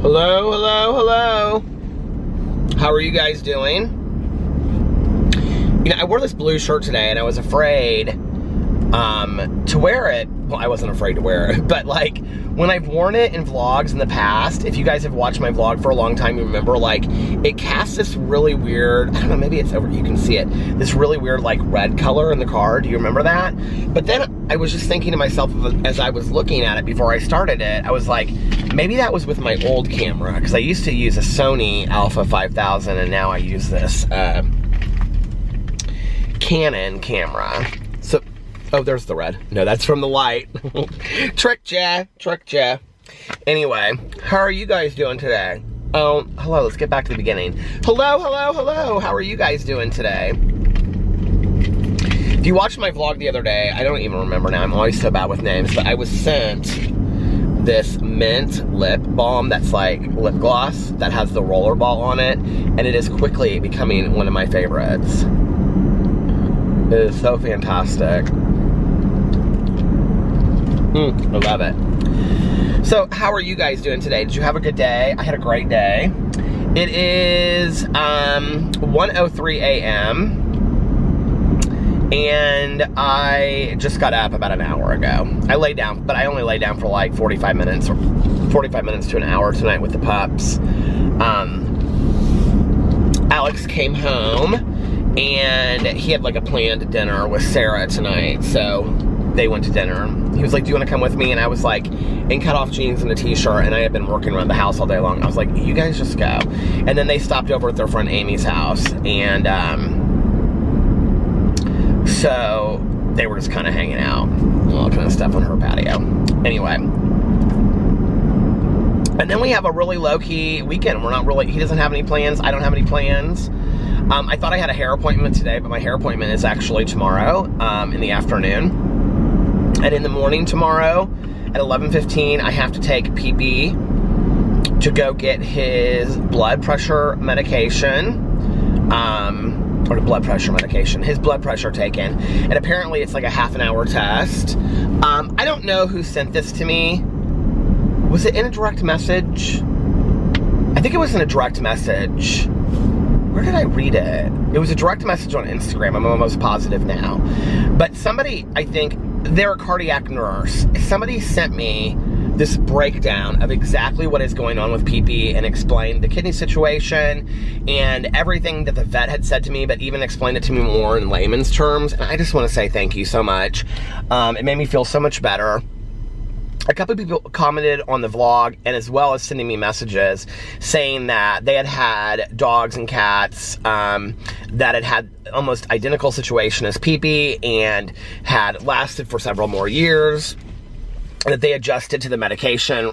Hello, hello, hello. How are you guys doing? You know, I wore this blue shirt today and I was afraid to wear it. Well, I wasn't afraid to wear it, but like when I've worn it in vlogs in the past, if you guys have watched my vlog for a long time, you remember like it casts this really weird, I don't know, maybe it's over, you can see it, this really weird like red color in the car. Do you remember that? But then I was just thinking to myself as I was looking at it before I started it, I was like, maybe that was with my old camera, because I used to use a Sony Alpha 5000 and now I use this Canon camera. So, oh, there's the red. No, that's from the light. Tricked ya. Anyway, how are you guys doing today? Oh, hello, let's get back to the beginning. Hello, hello, hello. How are you guys doing today? If you watched my vlog the other day, I don't even remember now. I'm always so bad with names, but I was sent this mint lip balm that's like lip gloss that has the roller ball on it, and it is quickly becoming one of my favorites. It is so fantastic. I love it. So, how are you guys doing today? Did you have a good day? I had a great day. It is 1:03 a.m. and I just got up about an hour ago. I laid down, but I only laid down for like 45 minutes or 45 minutes to an hour tonight with the pups. Alex came home and he had like a planned dinner with Sarah tonight, so they went to dinner. He was like, do you want to come with me? And I was like, in cutoff jeans and a t-shirt, and I had been working around the house all day long. I was like, you guys just go. And then they stopped over at their friend Amy's house, and so they were just kind of hanging out, all kind of stuff on her patio. Anyway. And then we have a really low-key weekend. We're not really, he doesn't have any plans. I don't have any plans. I thought I had a hair appointment today, but my hair appointment is actually tomorrow in the afternoon. And in the morning tomorrow at 11:15, I have to take PB to go get his blood pressure medication. Or blood pressure medication, his blood pressure taken. And apparently it's like a half an hour test. I don't know who sent this to me. Was it in a direct message? I think it was in a direct message. Where did I read it? It was a direct message on Instagram, I'm almost positive now. But somebody, I think, they're a cardiac nurse. Somebody sent me this breakdown of exactly what is going on with PP and explained the kidney situation and everything that the vet had said to me, but even explained it to me more in layman's terms. And I just want to say thank you so much. It made me feel so much better. A couple of people commented on the vlog, and as well as sending me messages saying that they had had dogs and cats that had had almost identical situation as PP and had lasted for several more years, that they adjusted to the medication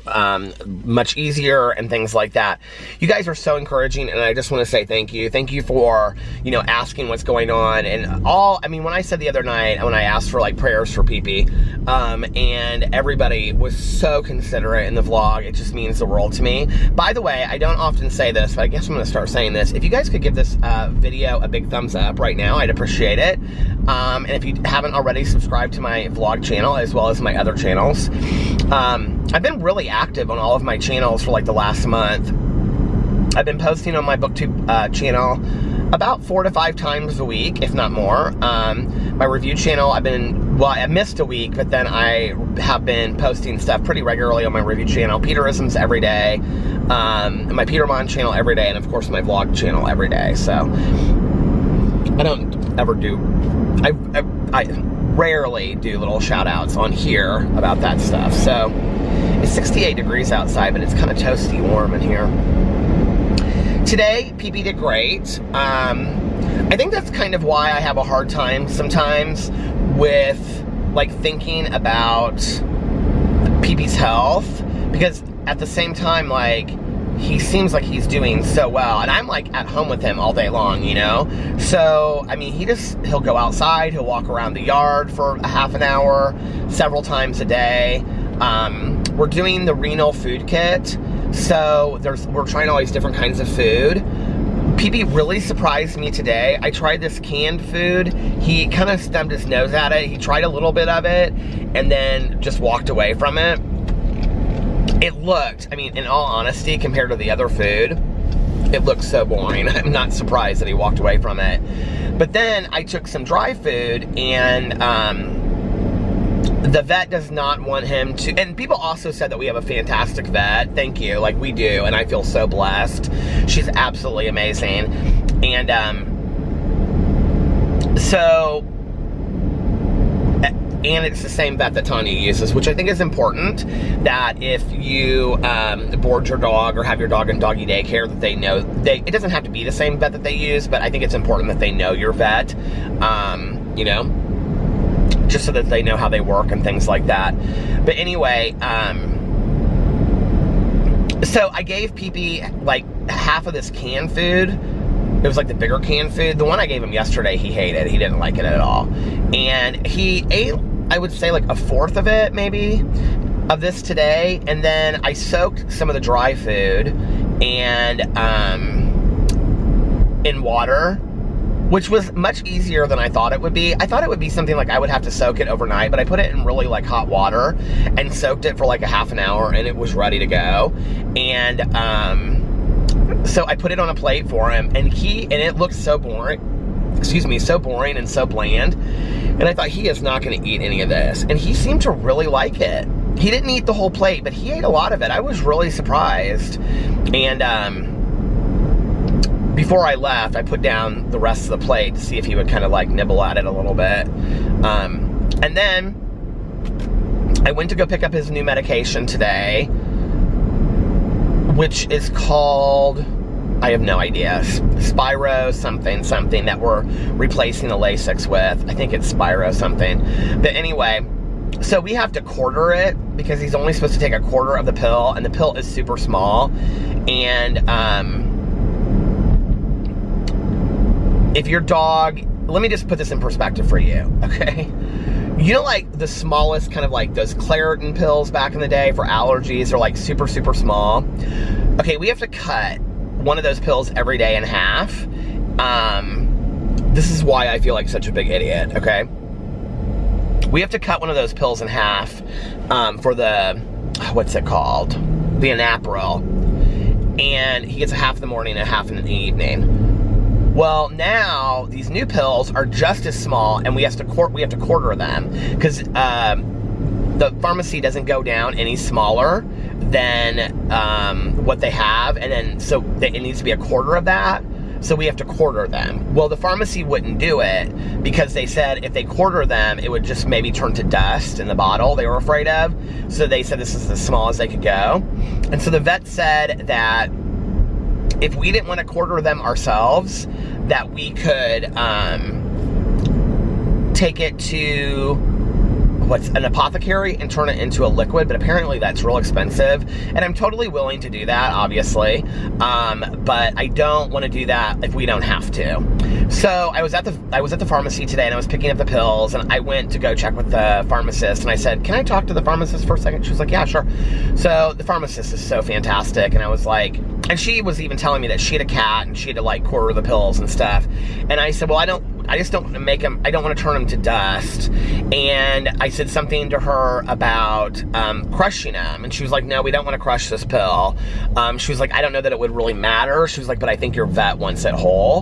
much easier and things like that. You guys are so encouraging, and I just want to say thank you. Thank you for, you know, asking what's going on and all. I mean, when I said the other night, when I asked for like prayers for PP, and everybody was so considerate in the vlog, it just means the world to me. By the way, I don't often say this, but I guess I'm going to start saying this. If you guys could give this video a big thumbs up right now, I'd appreciate it. And if you haven't already, subscribe to my vlog channel as well as my other channels. I've been really active on all of my channels for like the last month. I've been posting on my BookTube channel about 4 to 5 times a week, if not more. My review channel, I missed a week, but then I have been posting stuff pretty regularly on my review channel. Peterisms every day, my Peter Monn channel every day, and of course my vlog channel every day. So I don't ever do, I rarely do little shout outs on here about that stuff. So it's 68 degrees outside, but it's kind of toasty warm in here. Today, PP did great. I think that's kind of why I have a hard time sometimes with like thinking about PP's health, because at the same time, like, he seems like he's doing so well, and I'm like at home with him all day long, you know? So, I mean, he'll go outside, he'll walk around the yard for a half an hour, several times a day. We're doing the renal food kit, so we're trying all these different kinds of food. PP really surprised me today. I tried this canned food. He kind of stubbed his nose at it. He tried a little bit of it, and then just walked away from it. it looked, I mean, in all honesty, compared to the other food, it looked so boring. I'm not surprised that he walked away from it. But then I took some dry food, and the vet does not want him to, and people also said that we have a fantastic vet. Thank you, like we do, and I feel so blessed. She's absolutely amazing. And and it's the same vet that Tanya uses, which I think is important, that if you board your dog or have your dog in doggy daycare, that they know, it doesn't have to be the same vet that they use, but I think it's important that they know your vet, you know, just so that they know how they work and things like that. But anyway, so I gave PP like half of this canned food. It was like the bigger canned food. The one I gave him yesterday, he hated. He didn't like it at all. And he ate, I would say, like a fourth of it, maybe, of this today. And then I soaked some of the dry food and in water, which was much easier than I thought it would be. I thought it would be something like I would have to soak it overnight, but I put it in really like hot water and soaked it for like a half an hour, and it was ready to go. And so I put it on a plate for him, and it looked so boring, so boring and so bland. And I thought, he is not gonna eat any of this. And he seemed to really like it. He didn't eat the whole plate, but he ate a lot of it. I was really surprised. And before I left, I put down the rest of the plate to see if he would kind of like nibble at it a little bit. And then I went to go pick up his new medication today, which is called, I have no idea, Spiro something that we're replacing the Lasix with. I think it's Spiro something. But anyway, so we have to quarter it because he's only supposed to take a quarter of the pill, and the pill is super small. And if your dog, let me just put this in perspective for you, okay? You know, like the smallest kind of like those Claritin pills back in the day for allergies are like super, super small. Okay, we have to cut one of those pills every day in half. This is why I feel like such a big idiot, okay? We have to cut one of those pills in half for the, what's it called? The Inapril. And he gets a half in the morning and a half in the evening. Well, now these new pills are just as small, and we have to quarter them because the pharmacy doesn't go down any smaller than what they have, and then so it needs to be a quarter of that. So we have to quarter them. Well, the pharmacy wouldn't do it because they said if they quarter them, it would just maybe turn to dust in the bottle they were afraid of. So they said this is as small as they could go. And so the vet said that if we didn't want to quarter them ourselves, that we could take it to an apothecary and turn it into a liquid, but apparently that's real expensive, and I'm totally willing to do that, obviously, but I don't want to do that if we don't have to. So I was at the pharmacy today, and I was picking up the pills, and I went to go check with the pharmacist, and I said, can I talk to the pharmacist for a second? She was like, yeah, sure. So the pharmacist is so fantastic, and I was like, and she was even telling me that she had a cat, and she had to like quarter the pills and stuff, and I said, well, I just don't want to make them, I don't want to turn them to dust. And I said something to her about crushing them. And she was like, no, we don't want to crush this pill. She was like, I don't know that it would really matter. She was like, but I think your vet wants it whole.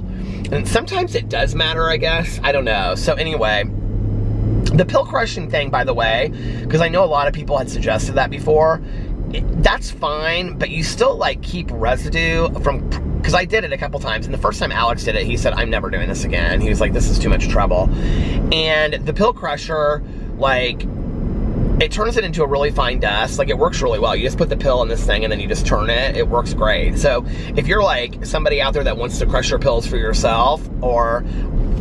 And sometimes it does matter, I guess. I don't know. So anyway, the pill crushing thing, by the way, because I know a lot of people had suggested that before, that's fine, but you still like keep residue from, because I did it a couple times, and the first time Alex did it, he said, I'm never doing this again. He was like, this is too much trouble. And the pill crusher, like, it turns it into a really fine dust. Like, it works really well. You just put the pill in this thing, and then you just turn it. It works great. So if you're like somebody out there that wants to crush your pills for yourself, or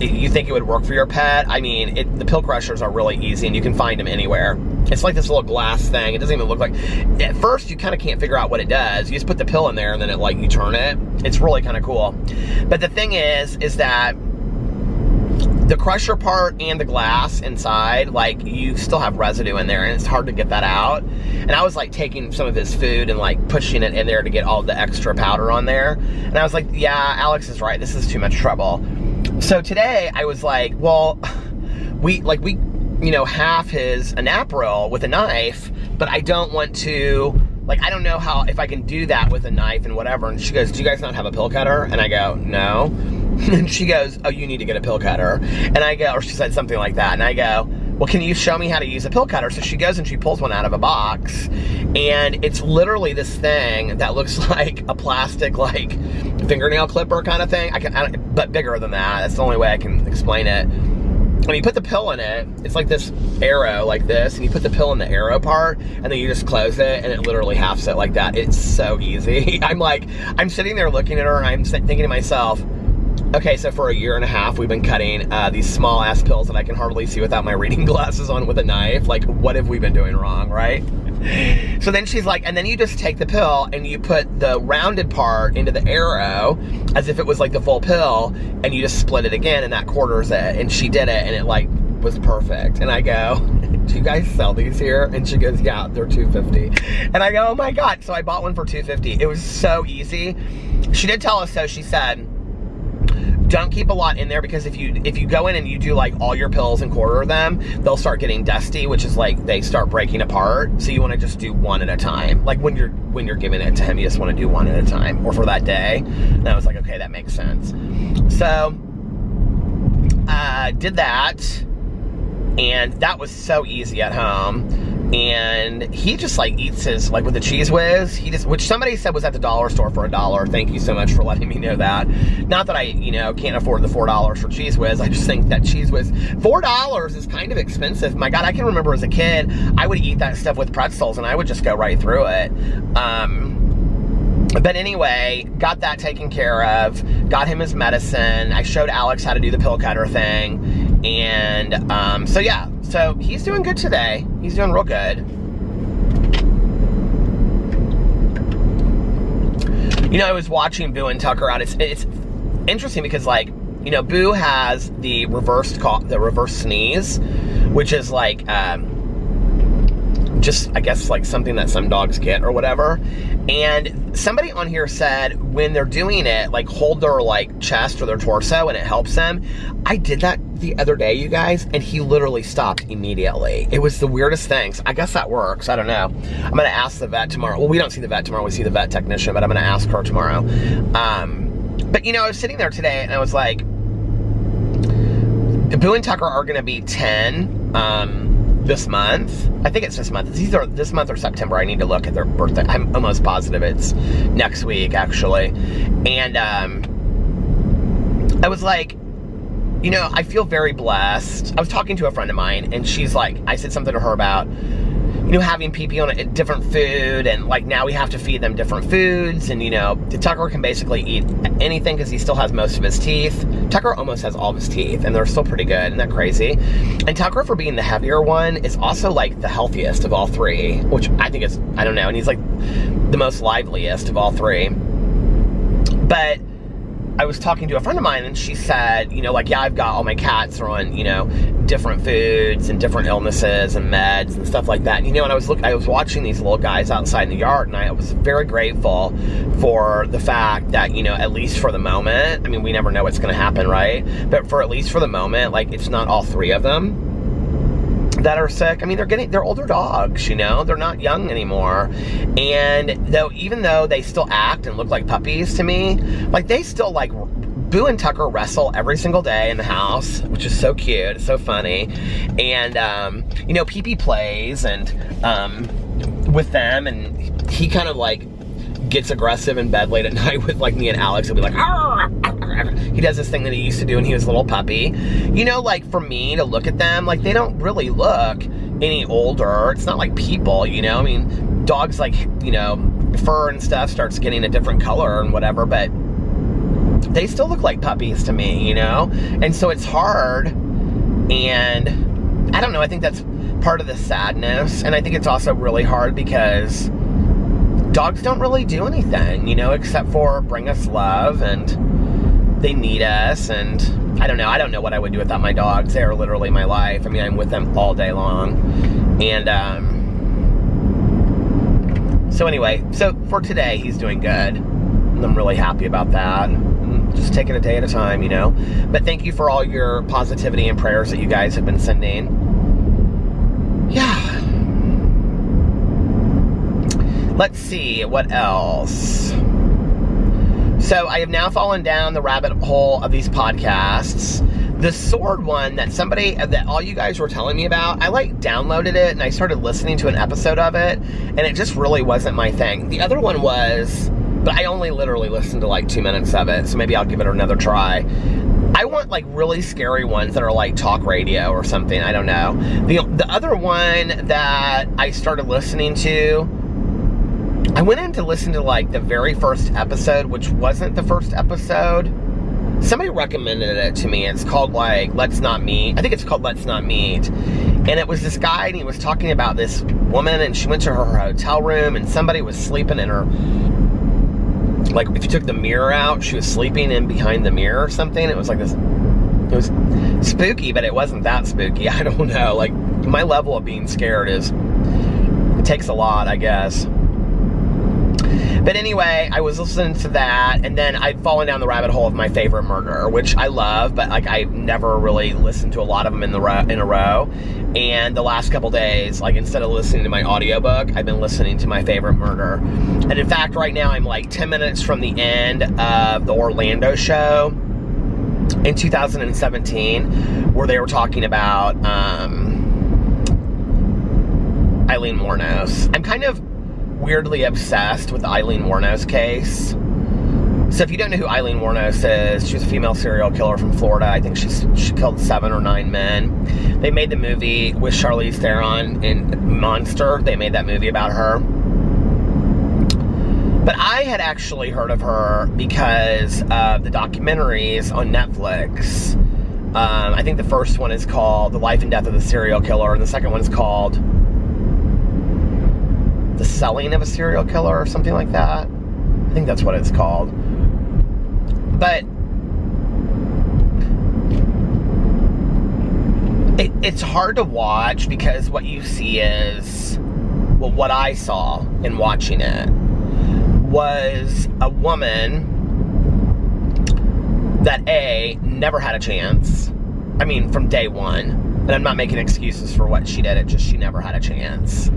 you think it would work for your pet, I mean, the pill crushers are really easy, and you can find them anywhere. It's like this little glass thing. It doesn't even look like, at first you kind of can't figure out what it does. You just put the pill in there, and then it like, you turn it. It's really kind of cool. But the thing is that the crusher part and the glass inside, like, you still have residue in there, and it's hard to get that out. And I was like taking some of his food and like pushing it in there to get all the extra powder on there. And I was like, yeah, Alex is right. This is too much trouble. So today I was like, well, we you know, half his Inapril with a knife, but I don't want to like, I don't know if I can do that with a knife and whatever. And she goes, do you guys not have a pill cutter? And I go, no. And she goes, oh, you need to get a pill cutter. And I go, or she said something like that. And I go, well, can you show me how to use a pill cutter? So she goes and she pulls one out of a box. And it's literally this thing that looks like a plastic, like, fingernail clipper kind of thing. But bigger than that. That's the only way I can explain it. When you put the pill in it, it's like this arrow like this, and you put the pill in the arrow part, and then you just close it, and it literally halves it like that. It's so easy. I'm sitting there looking at her, and I'm thinking to myself, okay, so for a year and a half, we've been cutting these small ass pills that I can hardly see without my reading glasses on with a knife. Like, what have we been doing wrong, right? So then she's like, and then you just take the pill and you put the rounded part into the arrow as if it was like the full pill, and you just split it again, and that quarters it. And she did it, and it like was perfect. And I go, do you guys sell these here? And she goes, yeah, they're $2.50. And I go, oh my God. So I bought one for $2.50. It was so easy. She did tell us, so she said, don't keep a lot in there, because if you go in and you do like all your pills and quarter them, they'll start getting dusty, which is like they start breaking apart. So you want to just do one at a time. Like when you're giving it to him, you just want to do one at a time, or for that day. And I was like, okay, that makes sense. So did that, and that was so easy at home. And he just like eats his, like with the Cheese Whiz, which somebody said was at the dollar store for $1. Thank you so much for letting me know that. Not that I, can't afford the $4 for Cheese Whiz. I just think that Cheese Whiz, $4 is kind of expensive. My God, I can remember as a kid, I would eat that stuff with pretzels and I would just go right through it. But anyway, got that taken care of, got him his medicine. I showed Alex how to do the pill cutter thing. And so yeah, so he's doing good today. He's doing real good. I was watching Boo and Tucker out. It's interesting because, like, Boo has the reverse sneeze, which is like just, I guess, like something that some dogs get or whatever. And somebody on here said when they're doing it, like, hold their like chest or their torso and it helps them. I did that the other day, you guys, and he literally stopped immediately. It was the weirdest things. I guess that works. I don't know. I'm gonna ask the vet tomorrow. Well, we don't see the vet tomorrow. We see the vet technician, but I'm gonna ask her tomorrow. But I was sitting there today and I was like, Boo and Tucker are gonna be 10 this month. I think it's this month. It's either this month or September. I need to look at their birthday. I'm almost positive it's next week, actually. And I was like, I feel very blessed. I was talking to a friend of mine, and she's like, I said something to her about, having PP on a different food, and like now we have to feed them different foods, and Tucker can basically eat anything because he still has most of his teeth. Tucker almost has all of his teeth, and they're still pretty good. Isn't that crazy? And Tucker, for being the heavier one, is also like the healthiest of all three, which I think is, I don't know, and he's like the most liveliest of all three. But I was talking to a friend of mine, and she said, like, yeah, I've got all my cats are on, different foods and different illnesses and meds and stuff like that. And, and I was watching these little guys outside in the yard, and I was very grateful for the fact that, at least for the moment, I mean, we never know what's going to happen, right? But for at least for the moment, like, it's not all three of them that are sick. I mean, they're older dogs, they're not young anymore. And even though they still act and look like puppies to me, like, they still, like, Boo and Tucker wrestle every single day in the house, which is so cute. It's so funny. And, Pee-Pee plays and with them, and he kind of, like, gets aggressive in bed late at night with, like, me and Alex. He'll be like, arr, arr, arr. He does this thing that he used to do when he was a little puppy. Like, for me to look at them, like, they don't really look any older. It's not like people, I mean, dogs, like, fur and stuff starts getting a different color and whatever, but they still look like puppies to me, And so it's hard, and I don't know, I think that's part of the sadness, and I think it's also really hard because dogs don't really do anything, except for bring us love, and they need us, and I don't know what I would do without my dogs. They are literally my life. I mean, I'm with them all day long. And so anyway, so for today, he's doing good, and I'm really happy about that. Just taking a day at a time, But thank you for all your positivity and prayers that you guys have been sending. Yeah. Let's see, what else? So I have now fallen down the rabbit hole of these podcasts. The sword one that all you guys were telling me about, I downloaded it and I started listening to an episode of it, and it just really wasn't my thing. The other one was, but I only literally listened to 2 minutes of it, so maybe I'll give it another try. I want really scary ones that are talk radio or something, I don't know. The other one that I started listening to, I went in to listen to the very first episode, which wasn't the first episode. Somebody recommended it to me. It's called Let's Not Meet. I think it's called Let's Not Meet. And it was this guy, and he was talking about this woman, and she went to her hotel room, and somebody was sleeping in her, if you took the mirror out, she was sleeping in behind the mirror or something. It was this, it was spooky, but it wasn't that spooky. I don't know. My level of being scared it takes a lot, I guess. But anyway, I was listening to that, and then I'd fallen down the rabbit hole of my favorite murderer, which I love, but I've never really listened to a lot of them in a row. And the last couple days, instead of listening to my audiobook, I've been listening to my favorite murderer. And in fact, right now I'm 10 minutes from the end of the Orlando show in 2017, where they were talking about Eileen Wuornos. I'm kind of weirdly obsessed with the Eileen Wuornos case. So if you don't know who Eileen Wuornos is, she was a female serial killer from Florida. I think she killed 7 or 9 men. They made the movie with Charlize Theron in Monster. They made that movie about her. But I had actually heard of her because of the documentaries on Netflix. I think the first one is called The Life and Death of the Serial Killer, and the second one is called The Selling of a Serial Killer or something like that. I think that's what it's called. But it's hard to watch because what you see is, well, what I saw in watching it was a woman that never had a chance. I mean, from day one. And I'm not making excuses for what she did, it's just she never had a chance.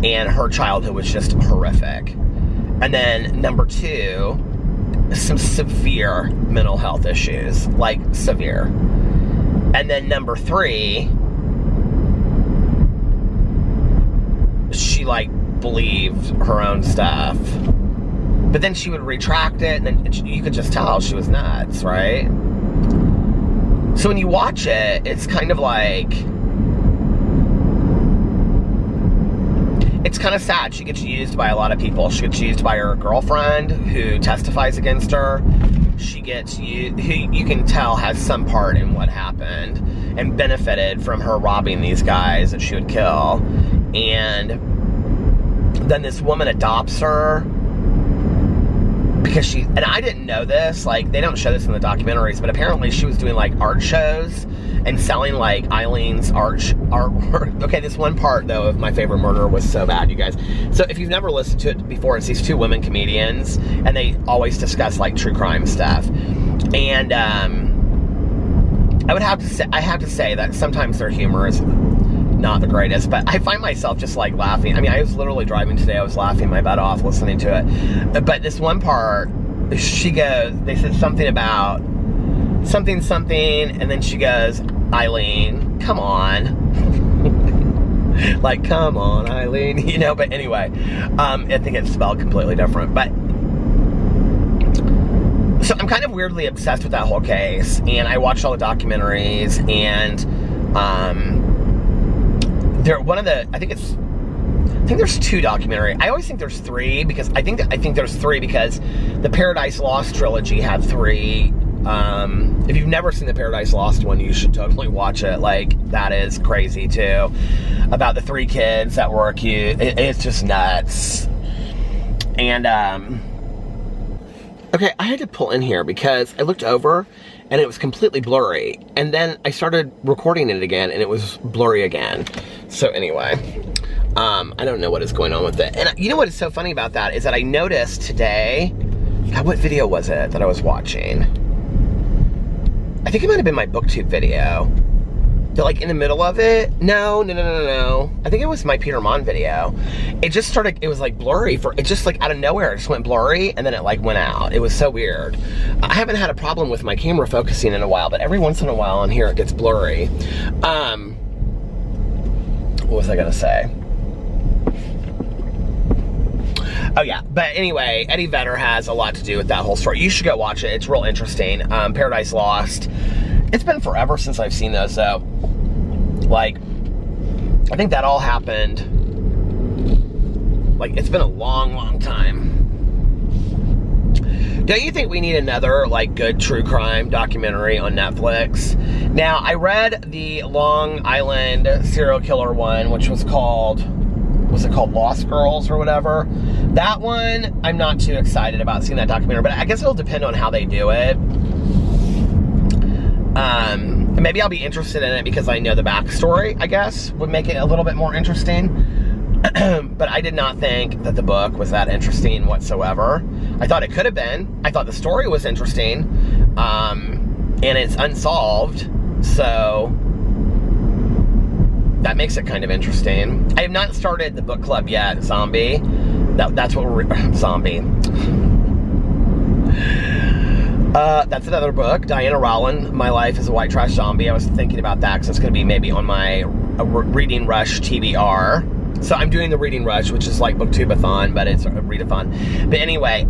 And her childhood was just horrific. And then number 2, some severe mental health issues, severe. And then number 3, she believed her own stuff. But then she would retract it, and then you could just tell she was nuts, right? So when you watch it, it's kind of it's kind of sad. She gets used by a lot of people. She gets used by her girlfriend who testifies against her. She gets used, who you can tell has some part in what happened and benefited from her robbing these guys that she would kill. And then this woman adopts her because and I didn't know this, they don't show this in the documentaries, but apparently she was doing art shows and selling Eileen's artwork. Okay, this one part though of My Favorite Murderer was so bad, you guys. So if you've never listened to it before, it's these 2 women comedians, and they always discuss true crime stuff. And I have to say that sometimes their humor is not the greatest, but I find myself just laughing. I mean, I was literally driving today, I was laughing my butt off listening to it. But this one part, they said something about something, and then she goes, Eileen, come on. Come on, Eileen, but anyway, I think it's spelled completely different. But so I'm kind of weirdly obsessed with that whole case, and I watched all the documentaries, and I think there's 2 documentaries. I always think there's 3 because I think there's 3 because the Paradise Lost trilogy had 3. If you've never seen the Paradise Lost one, you should totally watch it. That is crazy too. About the 3 kids that were accused. It's just nuts. And okay, I had to pull in here because I looked over and it was completely blurry. And then I started recording it again and it was blurry again. So anyway, I don't know what is going on with it. And you know what is so funny about that is that I noticed today, God, what video was it that I was watching? I think it might have been my BookTube video. like in the middle of it. No. I think it was my Peter Monn video. It just started, it was like blurry it just like out of nowhere, it just went blurry and then it like went out. It was so weird. I haven't had a problem with my camera focusing in a while, but every once in a while on here it gets blurry. What was I gonna say? Oh yeah, but anyway, Eddie Vedder has a lot to do with that whole story. You should go watch it, it's real interesting. Paradise Lost. It's been forever since I've seen those, though. Like, I think that all happened, like, it's been a long time. Don't you think we need another, like, good true crime documentary on Netflix? Now, I read the Long Island serial killer one, which was it called Lost Girls or whatever? That one, I'm not too excited about seeing that documentary, but I guess it'll depend on how they do it. Maybe I'll be interested in it because I know the backstory, I guess, would make it a little bit more interesting. But I did not think that the book was that interesting whatsoever. I thought it could have been. I thought the story was interesting. And it's unsolved, so that makes it kind of interesting. I have not started the book club yet, Zombie. That's what we're... Zombie. That's another book, Diana Rowland, My Life as a White Trash Zombie. I was thinking about that because it's going to be maybe on my Reading Rush TBR. So I'm doing the Reading Rush, which is like Booktubeathon, but it's a readathon. But anyway,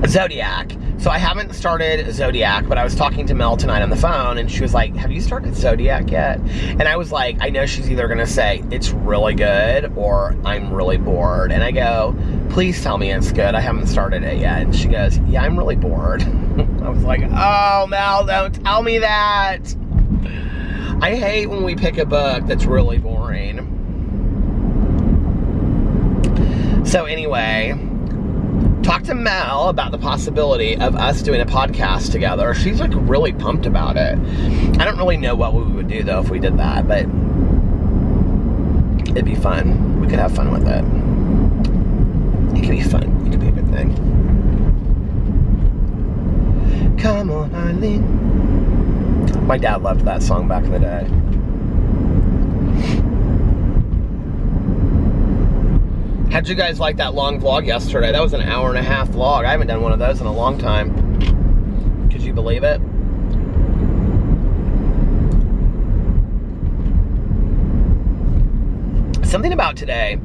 Zodiac. So I haven't started Zodiac, but I was talking to Mel tonight on the phone, and she was like, have you started Zodiac yet? And I was like, I know she's either going to say, it's really good, or I'm really bored. And I go, please tell me it's good. I haven't started it yet. And she goes, yeah, I'm really bored. I was like, oh, Mel, don't tell me that. I hate when we pick a book that's really boring. So anyway, talk to Mel about the possibility of us doing a podcast together. She's like really pumped about it. I don't really know what we would do though if we did that, but it'd be fun. We could have fun with it. It could be fun. It could be a good thing. Come on, Eileen. My dad loved that song back in the day. How'd you guys like that long vlog yesterday? That was an 1.5-hour vlog. I haven't done one of those in a long time. Could you believe it? Something about today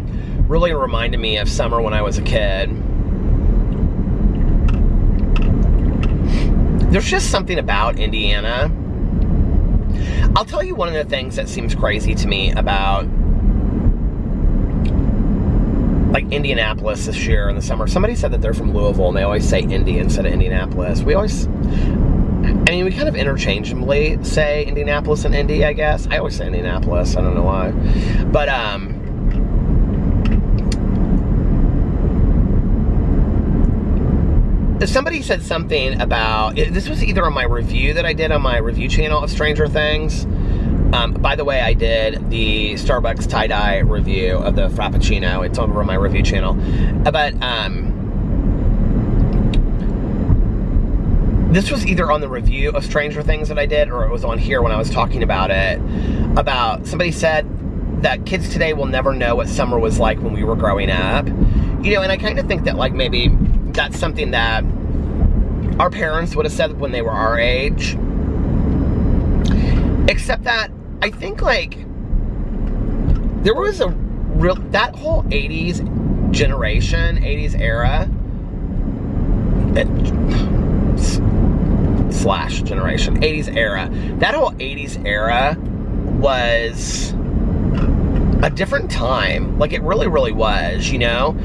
really reminded me of summer when I was a kid. There's just something about Indiana. I'll tell you one of the things that seems crazy to me about like Indianapolis this year in the summer. Somebody said that they're from Louisville and they always say Indy instead of Indianapolis. We always, I mean, we kind of interchangeably say Indianapolis and Indy, I guess. I always say Indianapolis, I don't know why. But, somebody said something about, this was either on my review that I did on my review channel of Stranger Things. By the way, I did the Starbucks tie-dye review of the Frappuccino. It's over on my review channel. But, this was either on the review of Stranger Things that I did, or it was on here when I was talking about it. Somebody said that kids today will never know what summer was like when we were growing up. You know, and I kind of think that, like, maybe that's something that our parents would have said when they were our age. Except that I think, like, there was a real, that whole 80s generation, 80s era, slash generation, 80s era, that whole 80s era was a different time. Like, it really, really was, you know?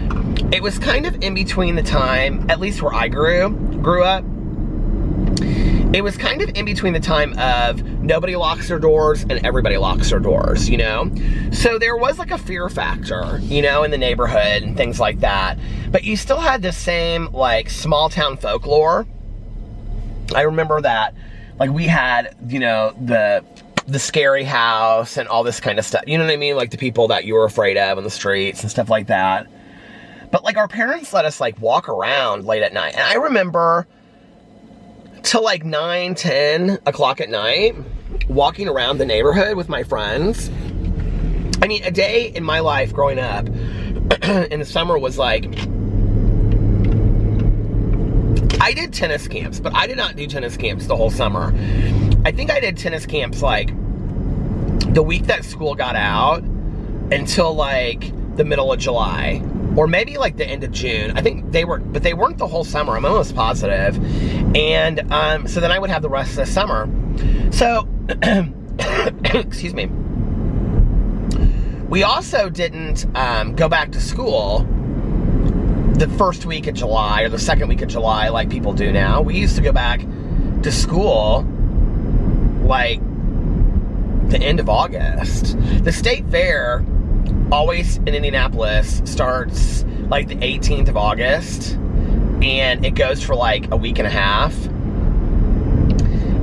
It was kind of in between the time, at least where I grew up. It was kind of in between the time of nobody locks their doors and everybody locks their doors, you know? So there was like a fear factor, you know, in the neighborhood and things like that. But you still had the same, like, small town folklore. I remember that, like, we had, you know, the scary house and all this kind of stuff. You know what I mean? Like, the people that you were afraid of on the streets and stuff like that. But, like, our parents let us, like, walk around late at night. And I remember till like 9, 10 o'clock at night, walking around the neighborhood with my friends. I mean, a day in my life growing up in the summer was like, I did tennis camps, but I did not do tennis camps the whole summer. I think I did tennis camps like the week that school got out until like the middle of July, or maybe like the end of June. I think they were, but they weren't the whole summer. I'm almost positive. And so then I would have the rest of the summer. So, excuse me. We also didn't go back to school the first week of July or the second week of July like people do now. We used to go back to school like the end of August. The state fair always in Indianapolis starts like the 18th of August, and it goes for like a week and a half.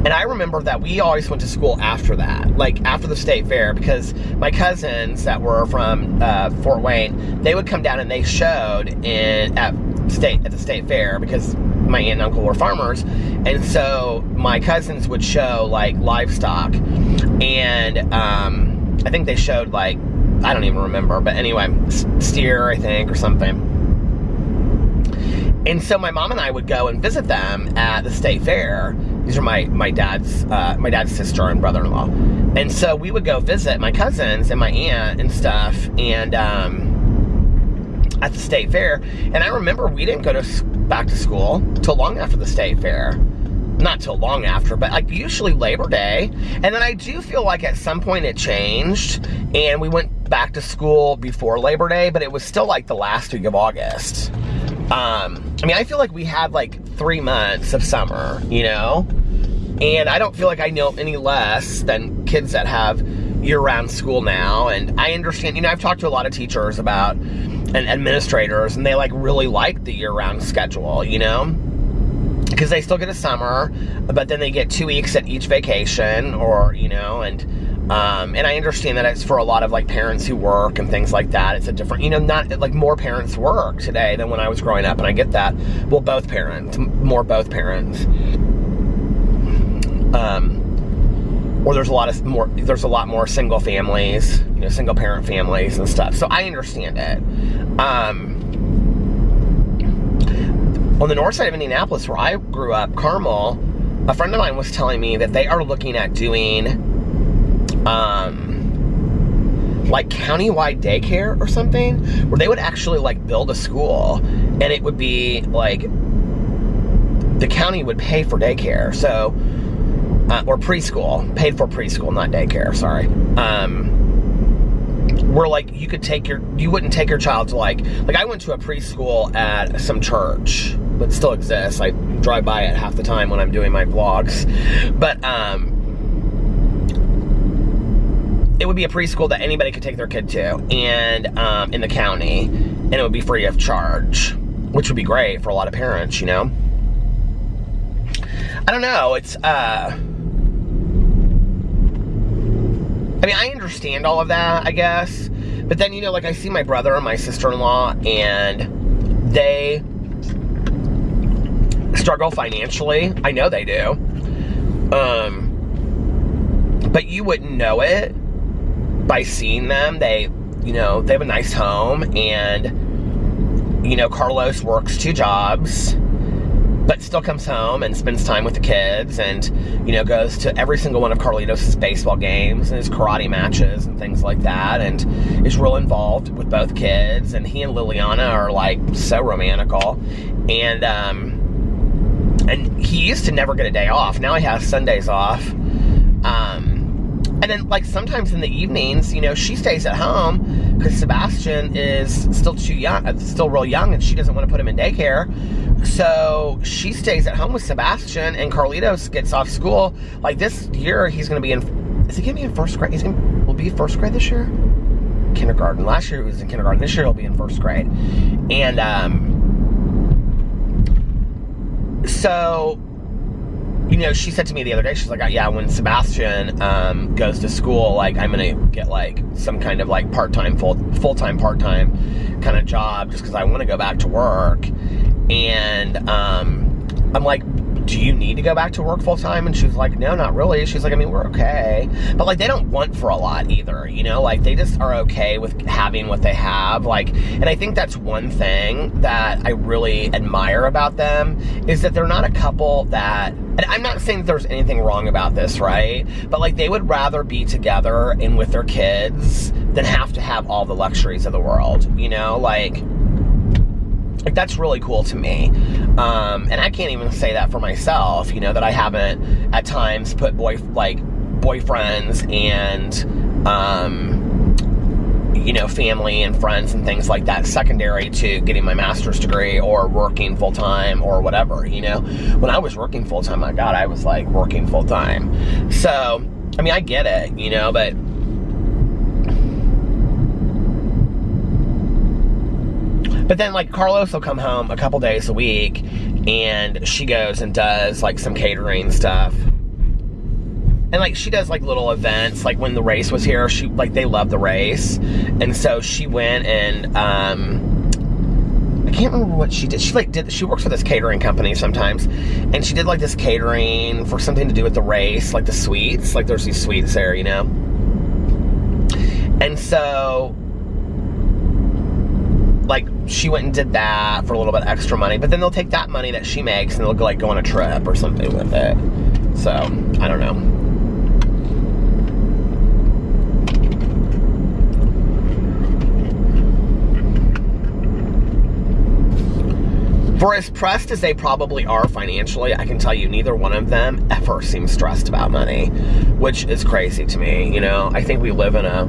And I remember that we always went to school after that, like after the state fair, because my cousins that were from Fort Wayne, they would come down and they showed at the state fair, because my aunt and uncle were farmers, and so my cousins would show like livestock, and I think they showed like, I don't even remember, but anyway, steer, I think, or something. And so my mom and I would go and visit them at the state fair. These are my dad's sister and brother-in-law. And so we would go visit my cousins and my aunt and stuff, and at the state fair. And I remember we didn't go back to school till long after the state fair. Not till long after, but like usually Labor Day. And then I do feel like at some point it changed, and we went back to school before Labor Day, but it was still like the last week of August. I mean, I feel like we had like 3 months of summer, you know? And I don't feel like I know any less than kids that have year-round school now. And I understand, you know, I've talked to a lot of teachers about, and administrators, and they like really like the year-round schedule, you know? Because they still get a summer, but then they get 2 weeks at each vacation, or, you know, and I understand that it's for a lot of like parents who work and things like that. It's a different, you know, not like more parents work today than when I was growing up, and I get that. Well, both parents, both parents. Or there's a lot more single families, you know, single parent families and stuff. So I understand it. On the north side of Indianapolis, where I grew up, Carmel, a friend of mine was telling me that they are looking at doing like countywide daycare or something, where they would actually like build a school, and it would be like the county would pay for daycare, so or preschool, paid for preschool, not daycare, sorry. Where like you wouldn't take your child to like I went to a preschool at some church that still exists. I drive by it half the time when I'm doing my vlogs, but it would be a preschool that anybody could take their kid to, and in the county, and it would be free of charge, which would be great for a lot of parents, you know? I don't know, it's, I mean, I understand all of that, I guess, but then, you know, like, I see my brother and my sister-in-law, and they struggle financially. I know they do. But you wouldn't know it by seeing them. They, you know, they have a nice home, and, you know, Carlos works 2 jobs, but still comes home and spends time with the kids, and, you know, goes to every single one of Carlitos' baseball games and his karate matches and things like that, and is real involved with both kids, and he and Liliana are, like, so romantical, and he used to never get a day off. Now he has Sundays off, and then, like, sometimes in the evenings, you know, she stays at home because Sebastian is still still real young, and she doesn't want to put him in daycare. So she stays at home with Sebastian, and Carlitos gets off school. Like, this year, he's going to be is he going to be in first grade? Will be first grade this year? Kindergarten. Last year he was in kindergarten. This year he'll be in first grade. And, so, you know, she said to me the other day, she's like, yeah, when Sebastian goes to school, like, I'm gonna get like some kind of like part-time, full-time, part-time kind of job, just because I want to go back to work. And I'm like, do you need to go back to work full time? And she's like, no, not really. She's like, I mean, we're okay. But like, they don't want for a lot either, you know, like they just are okay with having what they have. Like, and I think that's one thing that I really admire about them, is that they're not a couple that, and I'm not saying that there's anything wrong about this, right? But like, they would rather be together and with their kids than have to have all the luxuries of the world, you know, like that's really cool to me. And I can't even say that for myself, you know, that I haven't at times put boyfriends and, you know, family and friends and things like that secondary to getting my master's degree or working full time or whatever, you know. When I was working full time, my God, I was like working full time. So, I mean, I get it, you know, but then, like, Carlos will come home a couple days a week, and she goes and does, like, some catering stuff. And, like, she does, like, little events. Like, when the race was here, she, like, they love the race. And so she went and, I can't remember what she did. She, like, she works for this catering company sometimes. And she did, like, this catering for something to do with the race, like the sweets. Like, there's these sweets there, you know? And so, like, she went and did that for a little bit extra money, but then they'll take that money that she makes and they'll go, like, go on a trip or something with it. So, I don't know. For as pressed as they probably are financially, I can tell you neither one of them ever seems stressed about money, which is crazy to me, you know? I think we live in a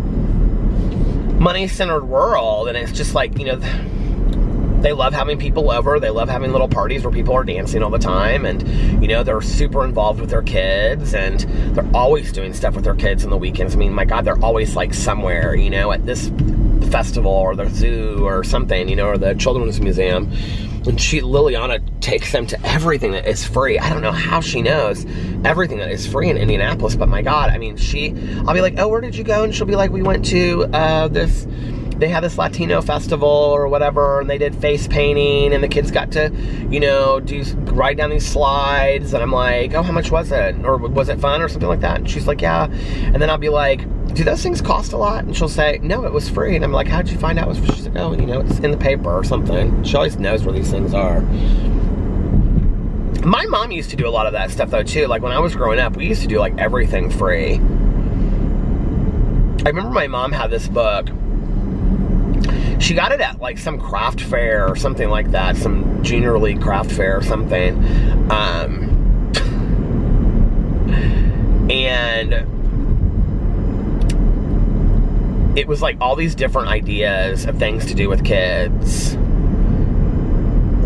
money-centered world, and it's just like, you know, they love having people over, they love having little parties where people are dancing all the time, and, you know, they're super involved with their kids, and they're always doing stuff with their kids on the weekends. I mean, my God, they're always, like, somewhere, you know, at this festival, or the zoo, or something, you know, or the children's museum, and Liliana takes them to everything that is free. I don't know how she knows everything that is free in Indianapolis, but my God, I mean, I'll be like, oh, where did you go? And she'll be like, we went to they had this Latino festival or whatever, and they did face painting, and the kids got to, you know, ride down these slides, and I'm like, oh, how much was it? Or was it fun or something like that? And she's like, yeah. And then I'll be like, do those things cost a lot? And she'll say, no, it was free. And I'm like, how'd you find out it was free? She's like, oh, you know, it's in the paper or something. She always knows where these things are. My mom used to do a lot of that stuff, though, too. Like, when I was growing up, we used to do, like, everything free. I remember my mom had this book. She got it at, like, some craft fair or something like that. Some junior league craft fair or something. And it was, like, all these different ideas of things to do with kids.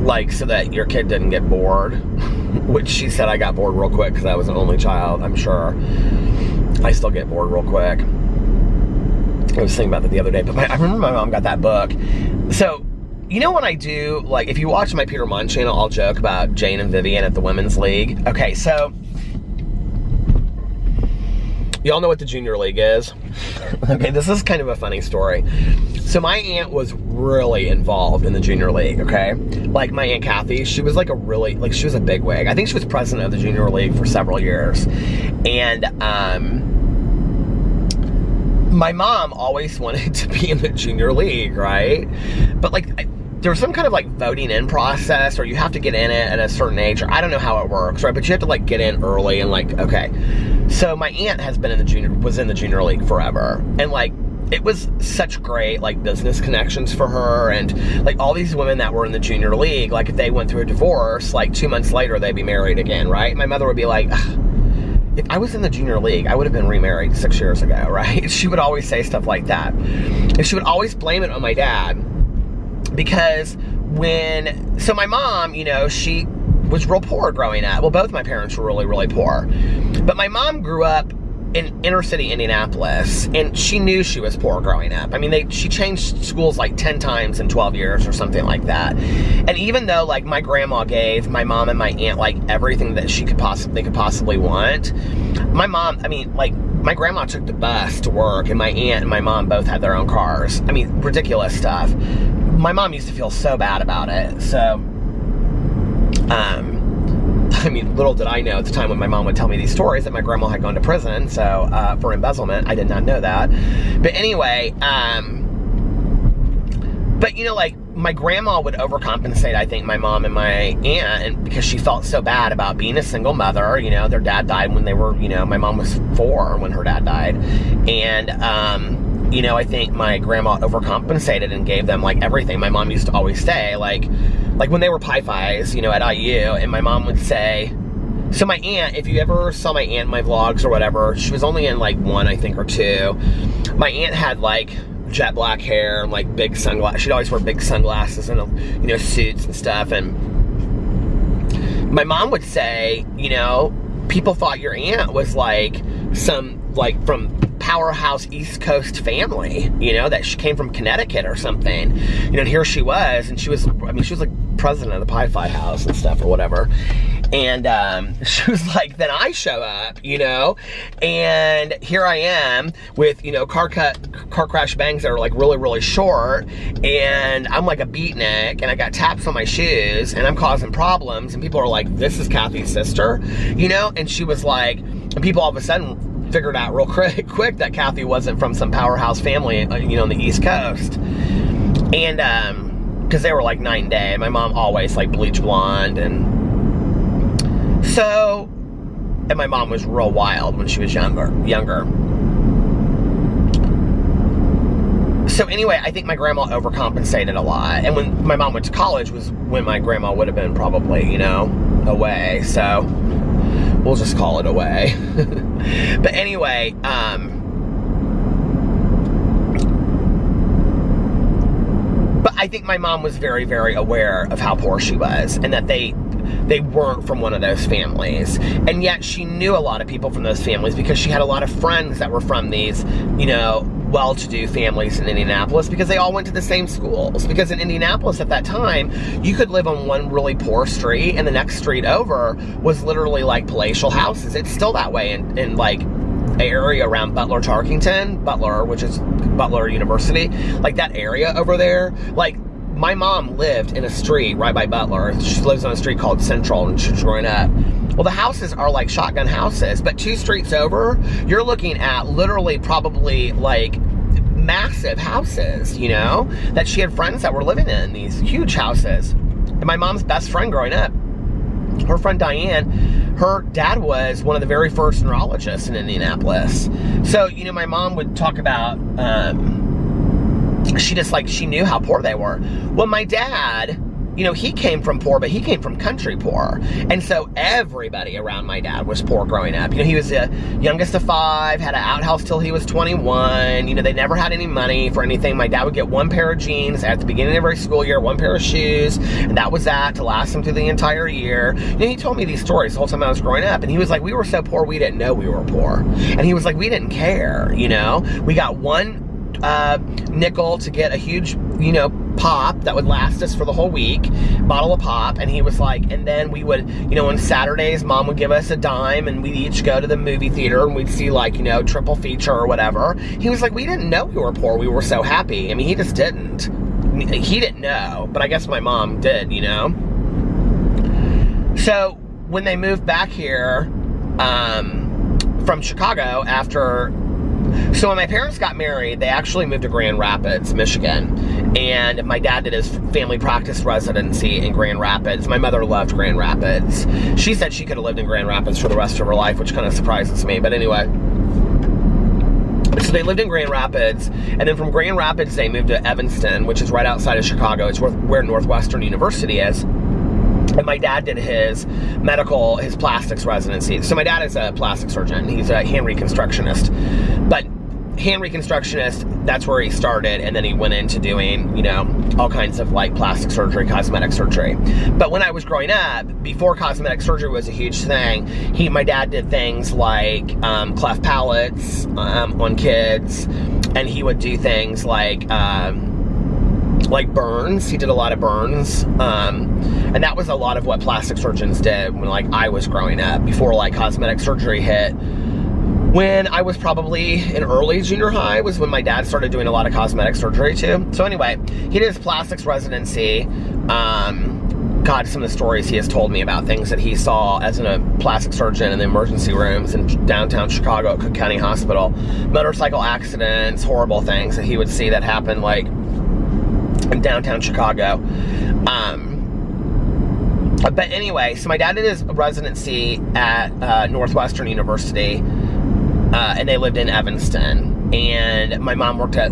Like, so that your kid didn't get bored. Which she said I got bored real quick because I was an only child, I'm sure. I still get bored real quick. I was thinking about that the other day, but I remember my mom got that book. So, you know when I do, like, if you watch my Peter Monn channel, I'll joke about Jane and Vivian at the Women's League. Okay, so, y'all know what the Junior League is? Okay, this is kind of a funny story. So my aunt was really involved in the Junior League, okay? Like, my Aunt Kathy, she was like she was a bigwig. I think she was president of the Junior League for several years. And, my mom always wanted to be in the Junior League, right? But, like, there was some kind of, like, voting in process, or you have to get in it at a certain age, or I don't know how it works, right? But you have to, like, get in early and, like, okay. So my aunt was in the Junior League forever. And, like, it was such great, like, business connections for her, and, like, all these women that were in the Junior League, like, if they went through a divorce, like, 2 months later, they'd be married again, right? My mother would be like, if I was in the Junior League, I would have been remarried 6 years ago, right? She would always say stuff like that. And she would always blame it on my dad. Because so my mom, you know, she was real poor growing up. Well, both my parents were really, really poor. But my mom grew up in inner city Indianapolis, and she knew she was poor growing up. I mean, she changed schools like 10 times in 12 years or something like that. And even though, like, my grandma gave my mom and my aunt, like, everything that they could possibly want, my mom, I mean, like, my grandma took the bus to work, and my aunt and my mom both had their own cars. I mean, ridiculous stuff. My mom used to feel so bad about it. So, I mean, little did I know at the time when my mom would tell me these stories that my grandma had gone to prison, so, for embezzlement. I did not know that. But anyway, but you know, like, my grandma would overcompensate, I think, my mom and my aunt, and because she felt so bad about being a single mother. You know, their dad died when they were, you know, my mom was 4 when her dad died. And, you know, I think my grandma overcompensated and gave them, like, everything. My mom used to always say, like when they were Pi-Fis, you know, at IU, and my mom would say, so my aunt, if you ever saw my aunt in my vlogs or whatever, she was only in, like, 1, I think, or 2. My aunt had, like, jet black hair and, like, big sunglasses. She'd always wear big sunglasses and, you know, suits and stuff. And my mom would say, you know, people thought your aunt was, like, some, like, from powerhouse East Coast family, you know, that she came from Connecticut or something. You know, and here she was, and she was, I mean, she was, like, president of the Pi-Fi house and stuff or whatever. And she was like, then I show up, you know, and here I am with, you know, car crash bangs that are, like, really, really short, and I'm like a beatnik, and I got taps on my shoes, and I'm causing problems, and people are like, this is Kathy's sister, you know. And she was like, and people all of a sudden figured out real quick that Kathy wasn't from some powerhouse family, you know, on the East Coast. And because they were like night and day. My mom always, like, bleach blonde, and so, and my mom was real wild when she was younger. So anyway, I think my grandma overcompensated a lot. And when my mom went to college was when my grandma would have been probably, you know, away. So we'll just call it away. But anyway, but I think my mom was very, very aware of how poor she was, and that they weren't from one of those families. And yet she knew a lot of people from those families because she had a lot of friends that were from these, you know, well-to-do families in Indianapolis, because they all went to the same schools. Because in Indianapolis at that time, you could live on one really poor street, and the next street over was literally, like, palatial houses. It's still that way in like, area around Butler, which is Butler University, like, that area over there. Like, my mom lived in a street right by Butler. She lives on a street called Central, and she's growing up. Well, the houses are like shotgun houses, but 2 streets over, you're looking at literally probably, like, massive houses, you know, that she had friends that were living in these huge houses. And my mom's best friend growing up, her friend Diane, her dad was one of the very first neurologists in Indianapolis. So, you know, my mom would talk about, she knew how poor they were. Well, my dad, you know, he came from poor, but he came from country poor. And so everybody around my dad was poor growing up. You know, he was the youngest of 5, had an outhouse till he was 21. You know, they never had any money for anything. My dad would get 1 pair of jeans at the beginning of every school year, 1 pair of shoes, and that was that to last him through the entire year. You know, he told me these stories the whole time I was growing up, and he was like, we were so poor we didn't know we were poor. And he was like, we didn't care, you know? We got 1 nickel to get a huge, you know, pop that would last us for the whole week, bottle of pop. And he was like, and then we would, you know, on Saturdays, mom would give us a dime, and we'd each go to the movie theater, and we'd see, like, you know, triple feature or whatever. He was like, we didn't know we were poor, we were so happy. I mean, he just didn't. He didn't know, but I guess my mom did, you know. So when they moved back here from Chicago after, so when my parents got married, they actually moved to Grand Rapids, Michigan. And my dad did his family practice residency in Grand Rapids. My mother loved Grand Rapids. She said she could have lived in Grand Rapids for the rest of her life, which kind of surprises me. But anyway, so they lived in Grand Rapids. And then from Grand Rapids, they moved to Evanston, which is right outside of Chicago. It's where Northwestern University is. And my dad did his plastics residency. So my dad is a plastic surgeon. He's a hand reconstructionist. But hand reconstructionist, that's where he started. And then he went into doing, you know, all kinds of, like, plastic surgery, cosmetic surgery. But when I was growing up, before cosmetic surgery was a huge thing, my dad did things like cleft palates on kids. And he would do things like burns. He did a lot of burns. And that was a lot of what plastic surgeons did when, like, I was growing up, before, like, cosmetic surgery hit. When I was probably in early junior high was when my dad started doing a lot of cosmetic surgery too. So anyway, he did his plastics residency, God, some of the stories he has told me about things that he saw as a plastic surgeon in the emergency rooms in downtown Chicago at Cook County Hospital. Motorcycle accidents, horrible things that he would see that happen, like, in downtown Chicago. But anyway, so my dad did his residency at Northwestern University, and they lived in Evanston. And my mom worked at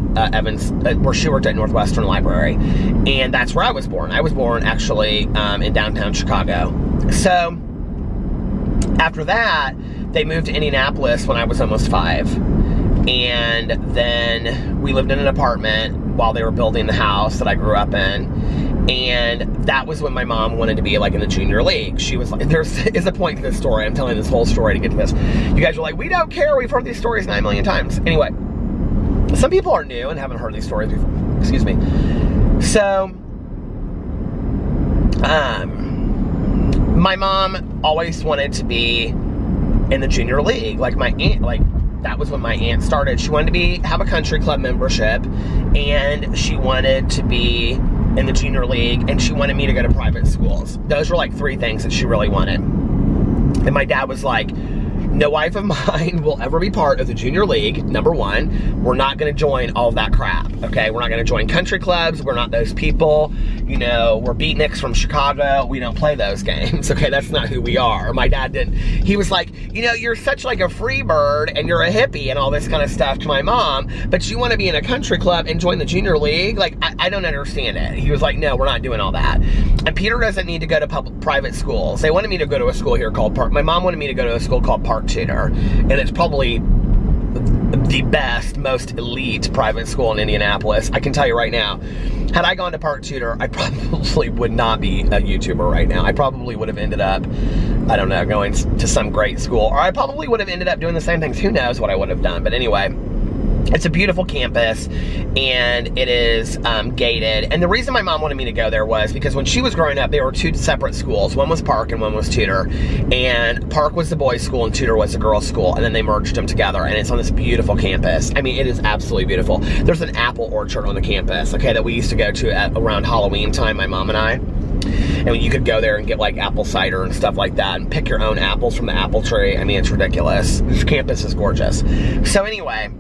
where she worked at Northwestern Library, and that's where I was born. I was born actually in downtown Chicago. So after that, they moved to Indianapolis when I was almost 5, and then we lived in an apartment while they were building the house that I grew up in. And that was when my mom wanted to be like in the junior league. She was like, there is a point to this story. I'm telling this whole story to get to this. You guys are like, we don't care. We've heard these stories 9 million times. Anyway, some people are new and haven't heard these stories before. Excuse me. So, my mom always wanted to be in the junior league. Like my aunt, like that was when my aunt started. She wanted to have a country club membership, and she wanted to be in the junior league, and she wanted me to go to private schools. Those were like 3 things that she really wanted. And my dad was like, no wife of mine will ever be part of the junior league, number 1. We're not gonna join all of that crap, okay? We're not gonna join country clubs. We're not those people. You know, we're beatniks from Chicago. We don't play those games, okay? That's not who we are. My dad didn't. He was like, you know, you're such like a free bird, and you're a hippie and all this kind of stuff to my mom, but you wanna be in a country club and join the junior league? Like, I don't understand it. He was like, no, we're not doing all that. And Peter doesn't need to go to private schools. They wanted me to go to a school here called my mom wanted me to go to a school called Park Tutor, and it's probably the best, most elite private school in Indianapolis. I can tell you right now, had I gone to Park Tutor, I probably would not be a YouTuber right now. I probably would have ended up, I don't know, going to some great school, or I probably would have ended up doing the same things. Who knows what I would have done. But anyway, it's a beautiful campus, and it is gated. And the reason my mom wanted me to go there was because when she was growing up, there were 2 separate schools. One was Park and one was Tudor. And Park was the boys' school and Tudor was the girls' school. And then they merged them together, and it's on this beautiful campus. I mean, it is absolutely beautiful. There's an apple orchard on the campus, okay, that we used to go to at around Halloween time, my mom and I. And you could go there and get like apple cider and stuff like that and pick your own apples from the apple tree. I mean, it's ridiculous. This campus is gorgeous. So anyway,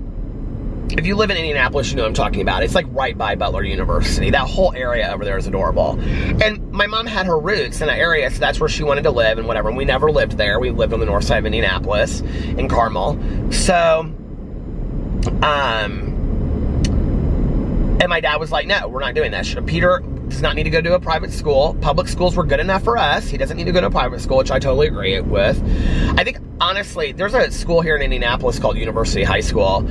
if you live in Indianapolis, you know what I'm talking about. It's like right by Butler University. That whole area over there is adorable. And my mom had her roots in that area, so that's where she wanted to live and whatever. And we never lived there. We lived on the north side of Indianapolis in Carmel. So, and my dad was like, no, we're not doing that. Peter does not need to go to a private school. Public schools were good enough for us. He doesn't need to go to a private school, which I totally agree with. I think, honestly, there's a school here in Indianapolis called University High School.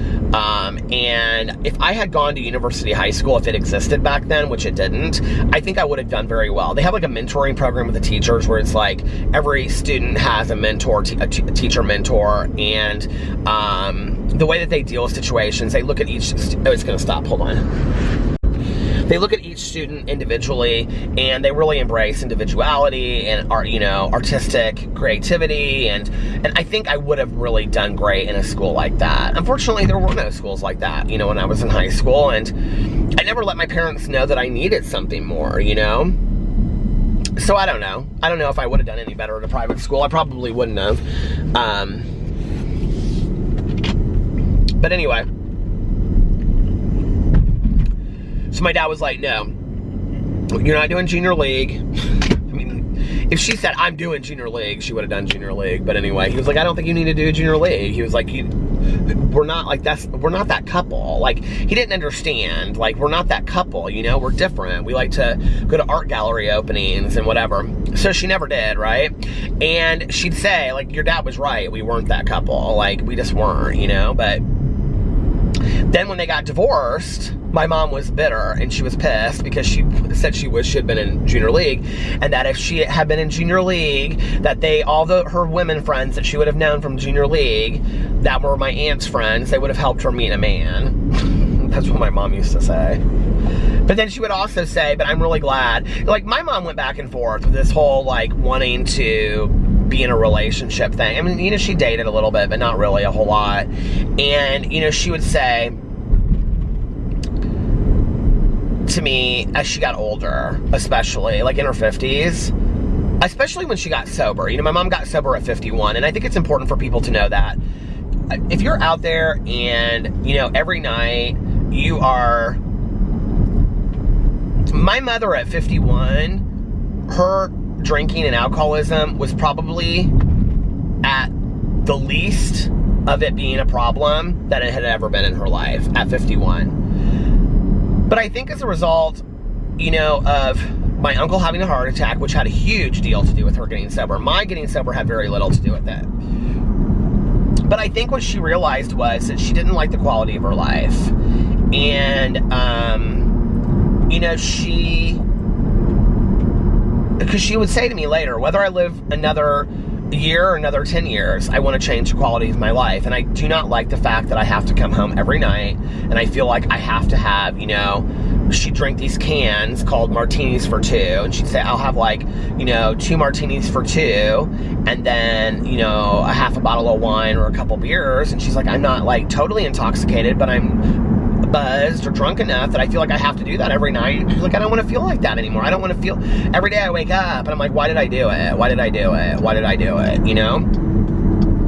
And if I had gone to University High School, if it existed back then, which it didn't, I think I would have done very well. They have like a mentoring program with the teachers where it's like every student has a mentor, a teacher mentor, and the way that they deal with situations, they look at each, oh, it's gonna stop, hold on. They look at each student individually, and they really embrace individuality and artistic creativity, and I think I would have really done great in a school like that. Unfortunately, there were no schools like that, you know, when I was in high school, and I never let my parents know that I needed something more, you know? So I don't know. I don't know if I would have done any better at a private school. I probably wouldn't have. But anyway. So my dad was like, no, you're not doing junior league. I mean, if she said, I'm doing junior league, she would have done junior league. But anyway, he was like, I don't think you need to do junior league. He was like, we're not that couple. Like, he didn't understand. Like, we're not that couple, you know? We're different. We like to go to art gallery openings and whatever. So she never did, right? And she'd say, like, your dad was right. We weren't that couple. Like, we just weren't, you know? But then when they got divorced, my mom was bitter and she was pissed because she said she wished she had been in junior league, and that if she had been in junior league, that her women friends that she would have known from junior league that were my aunt's friends, they would have helped her meet a man. That's what my mom used to say. But then she would also say, but I'm really glad. Like, my mom went back and forth with this whole, like, wanting to be in a relationship thing. I mean, you know, she dated a little bit, but not really a whole lot. And, you know, she would say to me as she got older, especially like in her 50s, especially when she got sober. You know, my mom got sober at 51, and I think it's important for people to know that. If you're out there and, you know, every night you are... My mother at 51, her drinking and alcoholism was probably at the least of it being a problem that it had ever been in her life at 51. But I think as a result, you know, of my uncle having a heart attack, which had a huge deal to do with her getting sober. My getting sober had very little to do with it. But I think what she realized was that she didn't like the quality of her life. And, you know, because she would say to me later, whether I live another year or another 10 years, I want to change the quality of my life. And I do not like the fact that I have to come home every night and I feel like I have to have, you know, she'd drink these cans called martinis for two, and she'd say, I'll have like, you know, 2 martinis for 2, and then, you know, a half a bottle of wine or a couple beers, and she's like, I'm not like totally intoxicated, but I'm buzzed or drunk enough that I feel like I have to do that every night. She's like, I don't want to feel like that anymore. I don't want to feel, every day I wake up and I'm like, why did I do it? Why did I do it? Why did I do it? You know?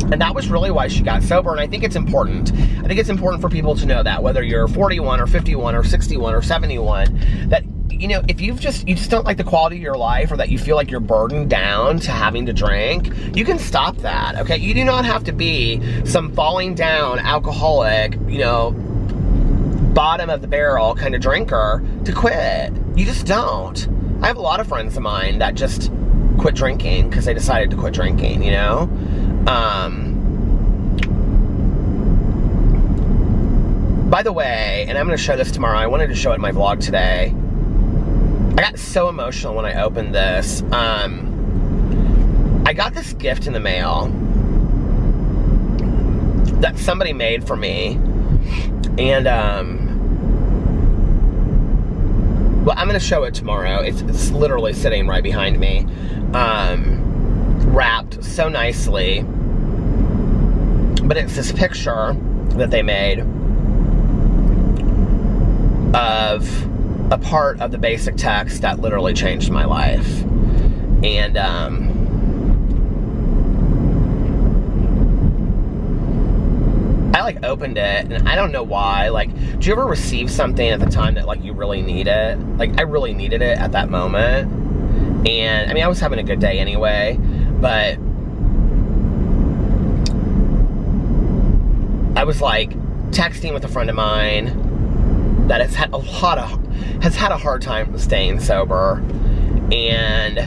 And that was really why she got sober, and I think it's important. I think it's important for people to know that, whether you're 41 or 51 or 61 or 71, that, you know, if you just don't like the quality of your life, or that you feel like you're burdened down to having to drink, you can stop that, okay? You do not have to be some falling down alcoholic, you know, bottom of the barrel kind of drinker to quit. You just don't. I have a lot of friends of mine that just quit drinking because they decided to quit drinking, you know? By the way, and I'm going to show this tomorrow, I wanted to show it in my vlog today. I got so emotional when I opened this. I got this gift in the mail that somebody made for me. And, well, I'm going to show it tomorrow. It's literally sitting right behind me. Wrapped so nicely. But it's this picture that they made of a part of the basic text that literally changed my life. And I like opened it, and I don't know why. Like, do you ever receive something at the time that like you really need it? Like, I really needed it at that moment. And I mean, I was having a good day anyway, but I was like texting with a friend of mine that has had a hard time staying sober, and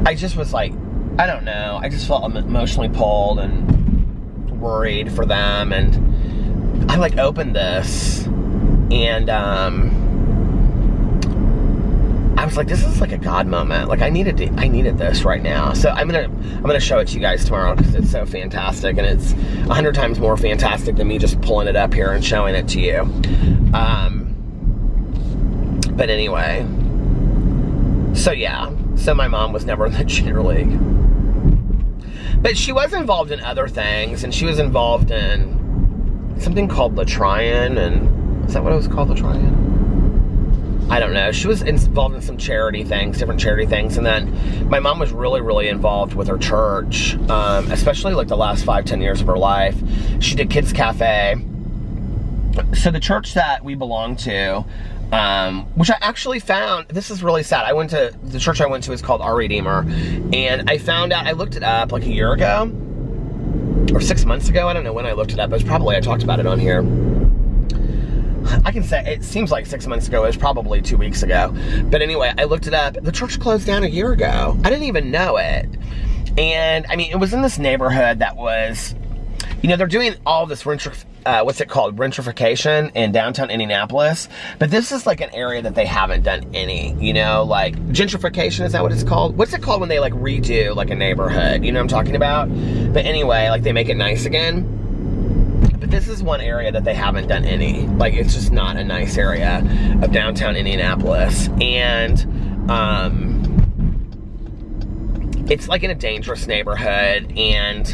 I just was like, I don't know, I just felt emotionally pulled and worried for them. And I like opened this, and I was like, this is like a God moment. Like, I needed this right now. So I'm gonna show it to you guys tomorrow because it's so fantastic, and it's 100 times more fantastic than me just pulling it up here and showing it to you. But anyway, so yeah, so my mom was never in the junior league, but she was involved in other things, and she was involved in something called the Tryon, and is that what it was called, the Tryon? I don't know. She was involved in some charity things, different charity things. And then my mom was really, really involved with her church, especially like the last 5-10 years of her life. She did Kids Cafe. So the church that we belong to, which I actually found, this is really sad. The church I went to is called Our Redeemer. And I found out, I looked it up like a year ago or 6 months ago. I don't know when I looked it up. It was probably, I talked about it on here. I can say, it seems like 6 months ago. It was probably 2 weeks ago. But anyway, I looked it up. The church closed down a year ago. I didn't even know it. And, I mean, it was in this neighborhood that was, you know, they're doing all this what's it called? Gentrification in downtown Indianapolis. But this is like an area that they haven't done any, you know, like gentrification, is that what it's called? What's it called when they like redo like a neighborhood? You know what I'm talking about? But anyway, like they make it nice again. But this is one area that they haven't done any. Like, it's just not a nice area of downtown Indianapolis. And it's like in a dangerous neighborhood, and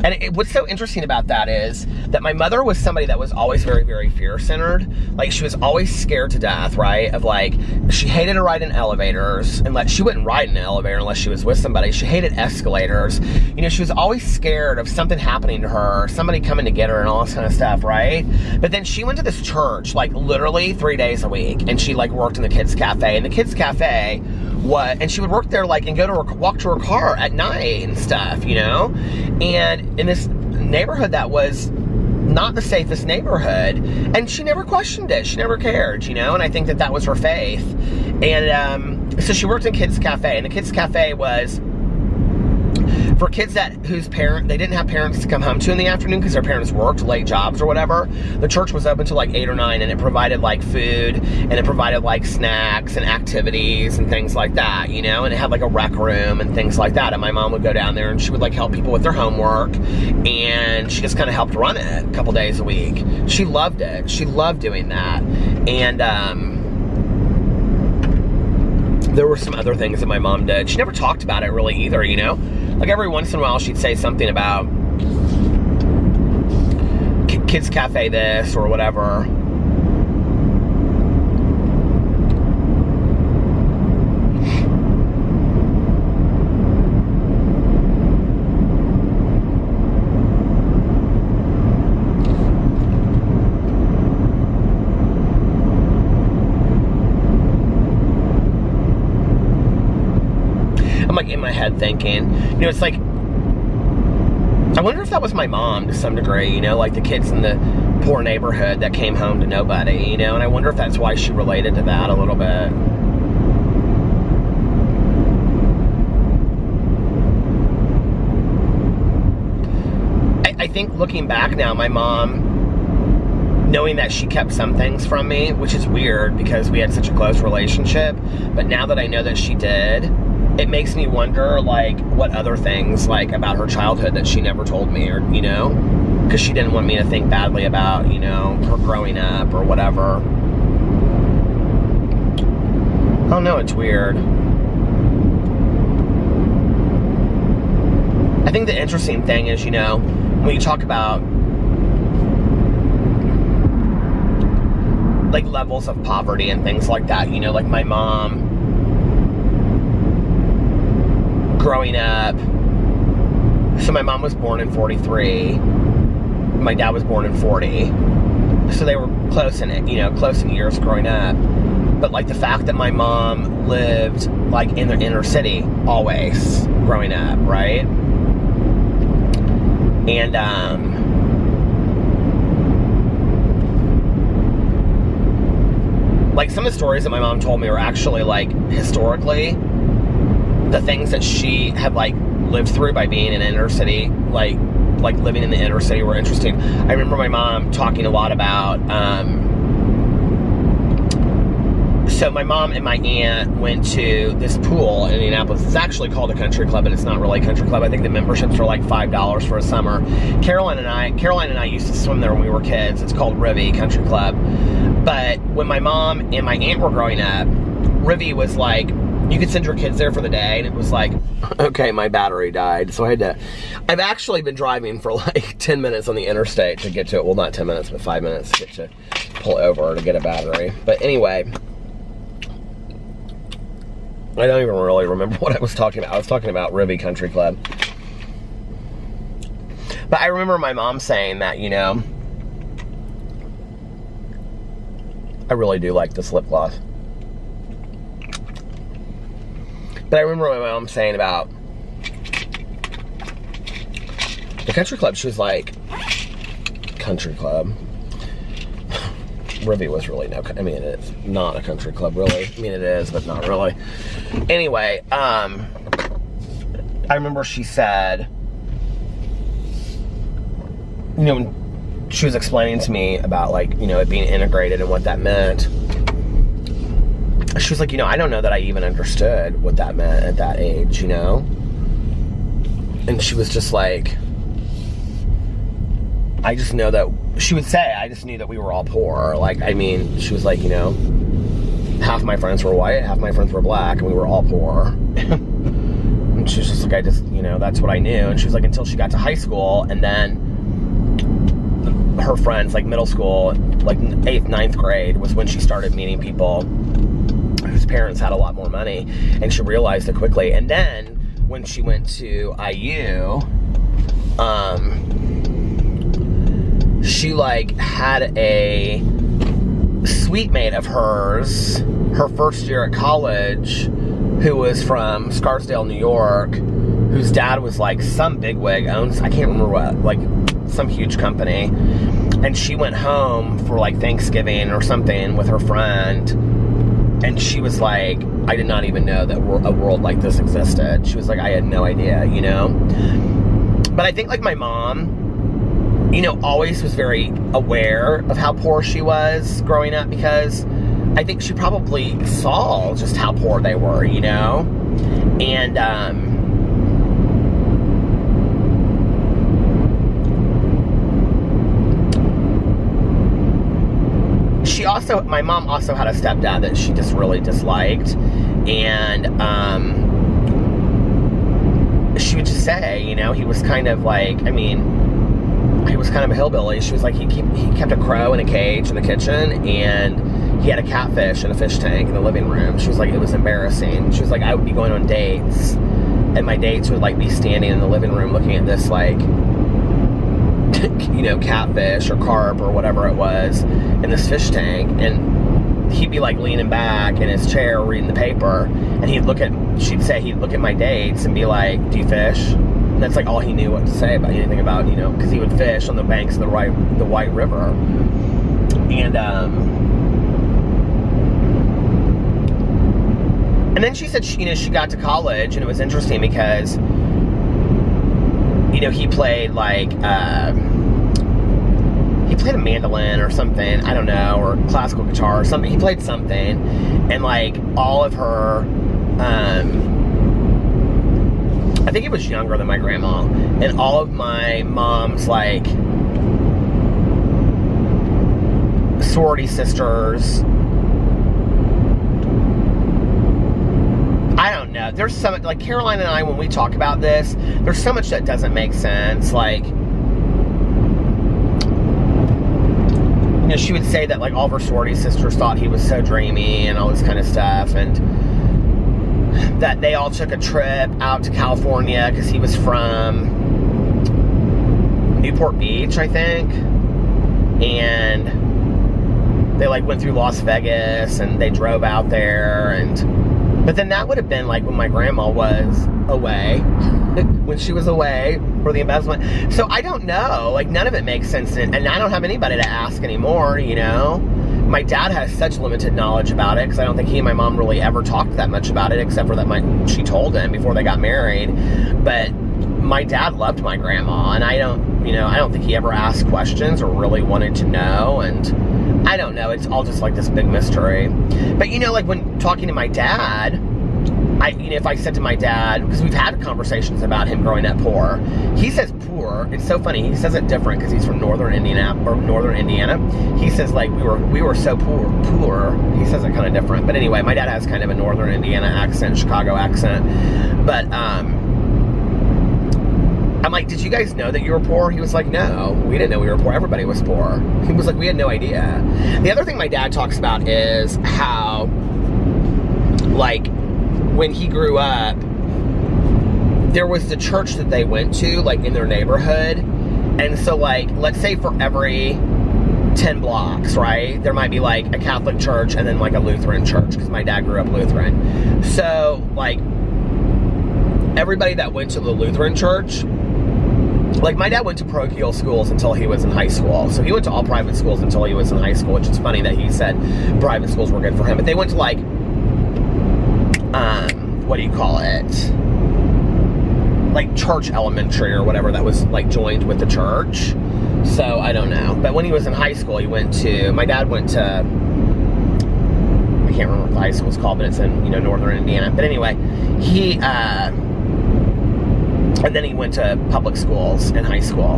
And what's so interesting about that is that my mother was somebody that was always very, very fear-centered. Like, she was always scared to death, right? Of like, she hated to ride in elevators, and she wouldn't ride in an elevator unless she was with somebody. She hated escalators. You know, she was always scared of something happening to her, somebody coming to get her and all this kind of stuff, right? But then she went to this church, like, literally 3 days a week, and she, like, worked in the kids' cafe. And the kids' cafe, and she would work there, like, and walk to her car at night and stuff, you know? And in this neighborhood that was not the safest neighborhood, and she never questioned it. She never cared, you know? And I think that that was her faith. And so she worked in kids' cafe, and the kids' cafe was for kids whose parents, they didn't have parents to come home to in the afternoon because their parents worked late jobs or whatever. The church was open till like 8 or 9, and it provided like food, and it provided like snacks and activities and things like that, you know, and it had like a rec room and things like that. And my mom would go down there and she would like help people with their homework, and she just kind of helped run it a couple days a week. She loved it. She loved doing that. And there were some other things that my mom did. She never talked about it really either, you know? Like every once in a while she'd say something about kids cafe this or whatever. I'm like in my head thinking, you know, it's like, I wonder if that was my mom to some degree, you know, like the kids in the poor neighborhood that came home to nobody, you know, and I wonder if that's why she related to that a little bit. I think looking back now, my mom, knowing that she kept some things from me, which is weird because we had such a close relationship, but now that I know that she did, it makes me wonder, like, what other things, like, about her childhood that she never told me, or, you know, because she didn't want me to think badly about, you know, her growing up or whatever. I don't know, it's weird. I think the interesting thing is, you know, when you talk about, like, levels of poverty and things like that, you know, like my mom, growing up, so my mom was born in 43, my dad was born in 40, so they were close in, you know, close in years growing up, but like the fact that my mom lived like in the inner city always growing up, right? And like some of the stories that my mom told me were actually like historically the things that she had like lived through by being in inner city, like living in the inner city, were interesting. I remember my mom talking a lot about, so my mom and my aunt went to this pool in Indianapolis. It's actually called a country club, but it's not really a country club. I think the memberships are like $5 for a summer. Caroline and I used to swim there when we were kids. It's called Rivy Country Club. But when my mom and my aunt were growing up, Rivy was like, you could send your kids there for the day, and it was like, okay, my battery died, so I've actually been driving for like 10 minutes on the interstate to get to it. Well, not 10 minutes, but 5 minutes to get to pull over to get a battery. But anyway, I don't even really remember what I was talking about. I was talking about Rivy Country Club. But I remember my mom saying that, you know, I really do like this lip gloss. But I remember my mom saying about the country club, she was like, country club? Rivy was really no, I mean, it's not a country club, really. I mean, it is, but not really. Anyway, I remember she said, you know, when she was explaining to me about, like, you know, it being integrated and what that meant, she was like, you know, I don't know that I even understood what that meant at that age, you know? And she was just like, I just know that, she would say, I just knew that we were all poor. Like, I mean, she was like, you know, half my friends were white, half my friends were black, and we were all poor. And she was just like, I just, that's what I knew. And she was like, until she got to high school, and then her friends, like middle school, like 8th, 9th grade was when she started meeting people whose parents had a lot more money, and she realized it quickly. And then when she went to IU, she like had a suite mate of hers her first year at college who was from Scarsdale, New York, whose dad was like some bigwig, owns, I can't remember what, like some huge company. And she went home for like Thanksgiving or something with her friend, and she was like, I did not even know that a world like this existed. She was like, I had no idea, But I think like my mom, always was very aware of how poor she was growing up, because I think she probably saw just how poor they were, And, my mom also had a stepdad that she just really disliked, and she would just say, he was kind of like, he was kind of a hillbilly. She was like, he kept a crow in a cage in the kitchen, and he had a catfish in a fish tank in the living room. She was like, it was embarrassing. She was like, I would be going on dates, and my dates would like be standing in the living room looking at this like, catfish or carp or whatever it was in this fish tank, and he'd be like leaning back in his chair reading the paper, and she'd say he'd look at my dates and be like, do you fish? And that's like all he knew what to say about anything about, because he would fish on the banks of the White River. And then she said, she got to college, and it was interesting because, he played like, he played a mandolin or something, I don't know, or classical guitar or something. He played something, and like all of her, I think he was younger than my grandma, and all of my mom's like sorority sisters, I don't know, there's so much, like Caroline and I, when we talk about this, there's so much that doesn't make sense. Like, she would say that like all of her sorority sisters thought he was so dreamy and all this kind of stuff, and that they all took a trip out to California because he was from Newport Beach, I think, and they like went through Las Vegas and they drove out there, but then that would have been like when my grandma was away, when she was away for the embezzlement. So I don't know, like none of it makes sense, and I don't have anybody to ask anymore, My dad has such limited knowledge about it, because I don't think he and my mom really ever talked that much about it, except for that she told him before they got married. But my dad loved my grandma, and I don't think he ever asked questions or really wanted to know, and I don't know, it's all just like this big mystery. But like when talking to my dad, if I said to my dad, because we've had conversations about him growing up poor, he says poor, it's so funny, he says it different because he's from northern Indiana. He says like we were so poor, he says it kind of different. But anyway, my dad has kind of a northern Indiana accent, Chicago accent, but I'm like, did you guys know that you were poor? He was like, no, we didn't know we were poor. Everybody was poor. He was like, we had no idea. The other thing my dad talks about is how, like, when he grew up, there was the church that they went to, like, in their neighborhood. And so, like, let's say for every 10 blocks, right, there might be, like, a Catholic church and then, like, a Lutheran church, because my dad grew up Lutheran. So, like, everybody that went to the Lutheran church, like, my dad went to parochial schools until he was in high school. So he went to all private schools until he was in high school, which is funny that he said private schools were good for him. But they went to, like, what do you call it? Like, church elementary or whatever that was, like, joined with the church. So, I don't know. But when he was in high school, my dad went to, I can't remember what the high school's called, but it's in, northern Indiana. But anyway, and then he went to public schools in high school.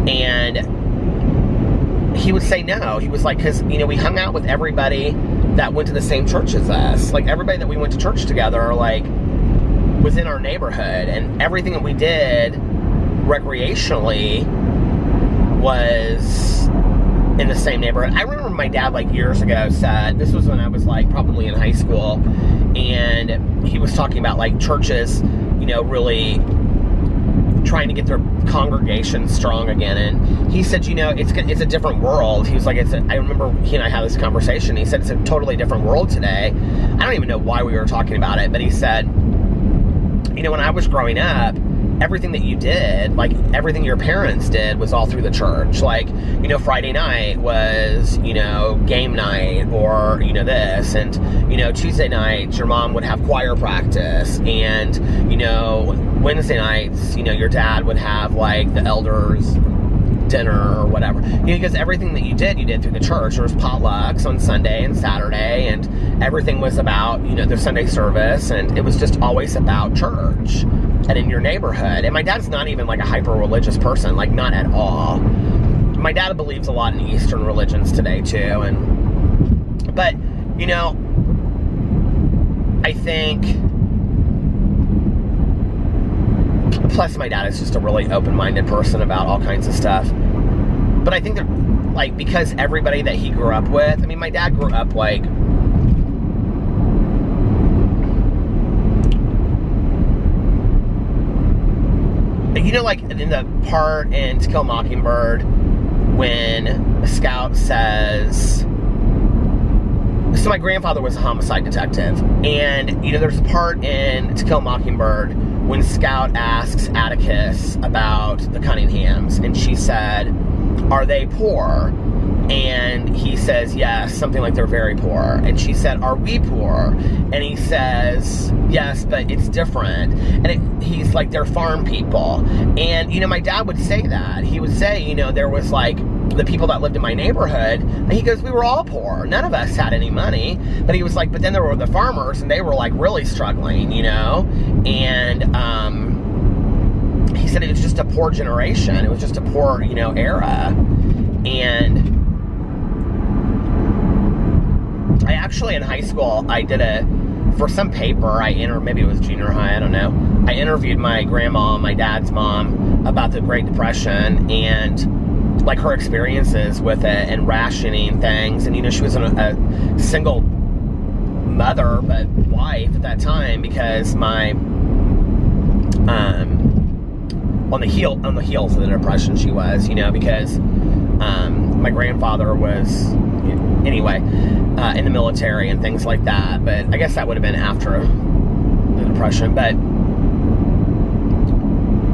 And he would say no. He was like, because, we hung out with everybody that went to the same church as us. Like, everybody that we went to church together, like, was in our neighborhood, and everything that we did recreationally was in the same neighborhood. I remember my dad, like, years ago said, this was when I was, like, probably in high school, and he was talking about, like, churches, you know, really trying to get their congregation strong again. And he said, you know, it's a different world. He was like, I remember he and I had this conversation. He said it's a totally different world today. I don't even know why we were talking about it, but he said, you know, when I was growing up, everything that you did, like everything your parents did, was all through the church. Like, you know, Friday night was, you know, game night, or, you know, this, and, you know, Tuesday nights your mom would have choir practice, and, you know, Wednesday nights, you know, your dad would have, like, the elders dinner or whatever. You know, because everything that you did through the church. There was potlucks on Sunday and Saturday, and everything was about, you know, the Sunday service, and it was just always about church and in your neighborhood. And my dad's not even like a hyper-religious person, like, not at all. My dad believes a lot in Eastern religions today too, but, you know, I think, plus my dad is just a really open-minded person about all kinds of stuff. But I think that, like, because everybody that he grew up with, I mean, my dad grew up, like, you know, like, in the part in To Kill a Mockingbird when Scout says, so my grandfather was a homicide detective, and, you know, there's a part in To Kill a Mockingbird when Scout asks Atticus about the Cunninghams, and she said, are they poor? And he says, yes, something like they're very poor. And she said, are we poor? And he says, yes, but it's different. And he's like, they're farm people. And, you know, my dad would say that. He would say, you know, there was, like, the people that lived in my neighborhood, and he goes, we were all poor. None of us had any money. But he was like, but then there were the farmers, and they were, like, really struggling, you know? And he said it was just a poor generation. It was just a poor, you know, era. And I actually, in high school, I did for some paper, maybe it was junior high, I don't know. I interviewed my grandma, my dad's mom, about the Great Depression and, like, her experiences with it and rationing things. And, you know, she was a single mother, but wife at that time, because my, on the heels of the Depression she was, you know, because my grandfather was, anyway, in the military and things like that. But I guess that would have been after the Depression. But,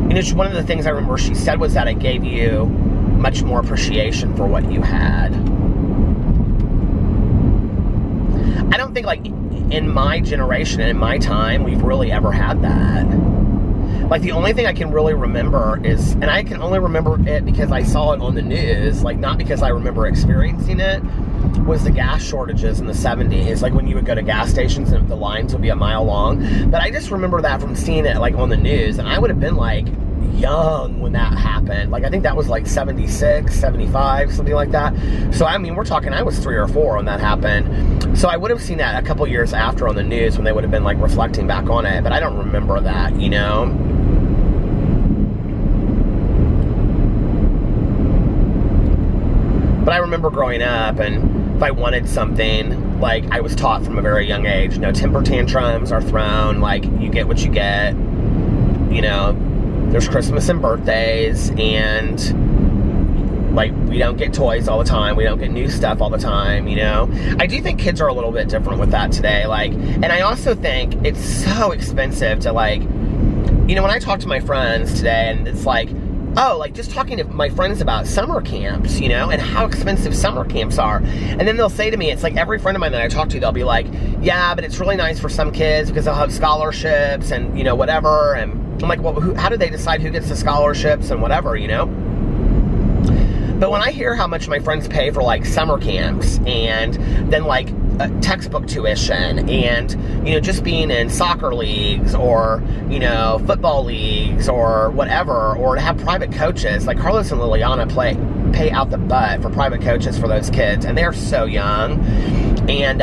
you know, one of the things I remember she said was that it gave you much more appreciation for what you had. I don't think, like, in my generation and in my time, we've really ever had that. Like, the only thing I can really remember is, and I can only remember it because I saw it on the news, like, not because I remember experiencing it, was the gas shortages in the 70s. Like, when you would go to gas stations and the lines would be a mile long. But I just remember that from seeing it, like, on the news, and I would have been, like, young when that happened. Like, I think that was, like, 76, 75, something like that. So, I mean, we're talking, I was 3 or 4 when that happened. So I would have seen that a couple years after on the news when they would have been, like, reflecting back on it. But I don't remember that, you know? But I remember growing up, and if I wanted something, like, I was taught from a very young age, no temper tantrums are thrown, like, you get what you get, you know, there's Christmas and birthdays, and, like, we don't get toys all the time, we don't get new stuff all the time, you know. I do think kids are a little bit different with that today, like, and I also think it's so expensive to, like, you know, when I talk to my friends today, and it's like, oh, like, just talking to my friends about summer camps, you know, and how expensive summer camps are. And then they'll say to me, it's like every friend of mine that I talk to, they'll be like, yeah, but it's really nice for some kids because they'll have scholarships and, you know, whatever. And I'm like, well, how do they decide who gets the scholarships and whatever, you know? But when I hear how much my friends pay for, like, summer camps and then, like, textbook tuition and, you know, just being in soccer leagues or, you know, football leagues or whatever, or to have private coaches, like Carlos and Liliana pay out the butt for private coaches for those kids, and they're so young. And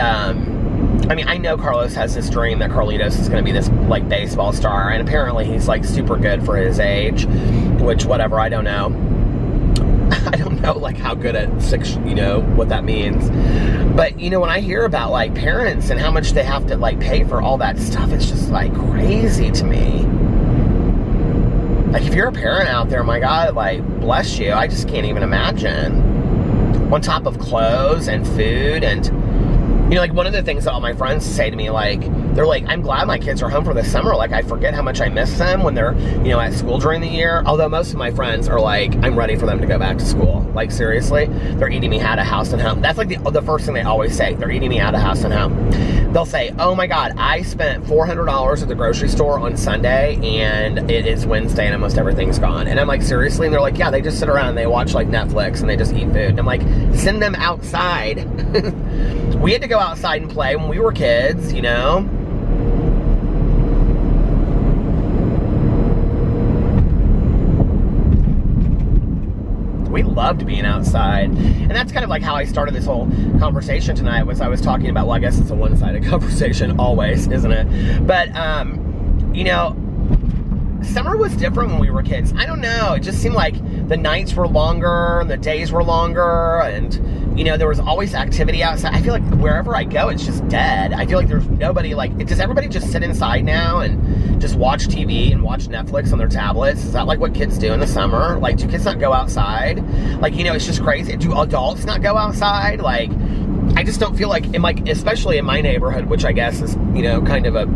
I mean, I know Carlos has this dream that Carlitos is going to be this, like, baseball star, and apparently he's, like, super good for his age, which, whatever, I don't know. I don't know, like, how good at 6, you know, what that means. But, you know, when I hear about, like, parents and how much they have to, like, pay for all that stuff, it's just, like, crazy to me. Like, if you're a parent out there, my God, like, bless you. I just can't even imagine. On top of clothes and food and, you know, like, one of the things that all my friends say to me, like, they're like, I'm glad my kids are home for the summer. Like, I forget how much I miss them when they're, you know, at school during the year. Although most of my friends are like, I'm ready for them to go back to school. Like, seriously, they're eating me out of house and home. That's like the first thing they always say. They're eating me out of house and home. They'll say, oh my God, I spent $400 at the grocery store on Sunday and it is Wednesday and almost everything's gone. And I'm like, seriously? And they're like, yeah, they just sit around and they watch like Netflix and they just eat food. And I'm like, send them outside. We had to go outside and play when we were kids, you know? We loved being outside. And that's kind of like how I started this whole conversation tonight, was I was talking about, well, I guess it's a one-sided conversation always, isn't it? But, you know, summer was different when we were kids. I don't know. It just seemed like the nights were longer and the days were longer, and, you know, there was always activity outside. I feel like wherever I go, it's just dead. I feel like there's nobody, like, does everybody just sit inside now and just watch TV and watch Netflix on their tablets? Is that like what kids do in the summer? Like, do kids not go outside? Like, you know, it's just crazy. Do adults not go outside? Like, I just don't feel like, in like, especially in my neighborhood, which I guess is, you know, kind of a,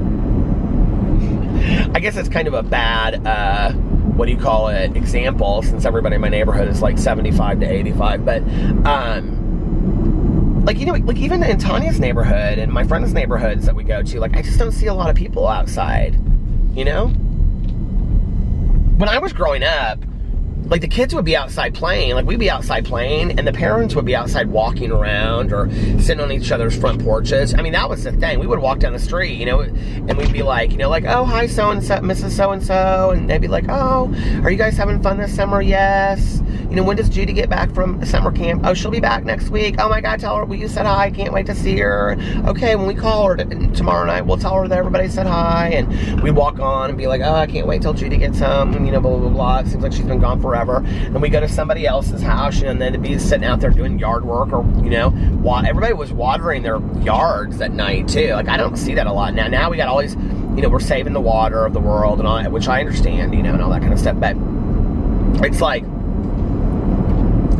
I guess it's kind of a bad, what do you call it, example, since everybody in my neighborhood is like 75 to 85, but, like, you know, like even in Tanya's neighborhood and my friends' neighborhoods that we go to, like, I just don't see a lot of people outside, you know? When I was growing up, like, the kids would be outside playing, like, we'd be outside playing, and the parents would be outside walking around or sitting on each other's front porches. I mean, that was the thing. We would walk down the street, you know, and we'd be like, you know, like, oh, hi, so-and-so, Mrs. So-and-so, and they'd be like, oh, are you guys having fun this summer? Yes. You know, when does Judy get back from summer camp? Oh, she'll be back next week. Oh, my God, tell her you said hi. Can't wait to see her. Okay, when we call her tomorrow night, we'll tell her that everybody said hi, and we'd walk on and be like, oh, I can't wait till Judy gets home, and, you know, blah, blah, blah, blah. It seems like she's been gone forever. And we go to somebody else's house, and then to be sitting out there doing yard work, or, you know, everybody was watering their yards at night too. Like, I don't see that a lot now. Now we got all these, you know, we're saving the water of the world and all that, which I understand, you know, and all that kind of stuff. But it's like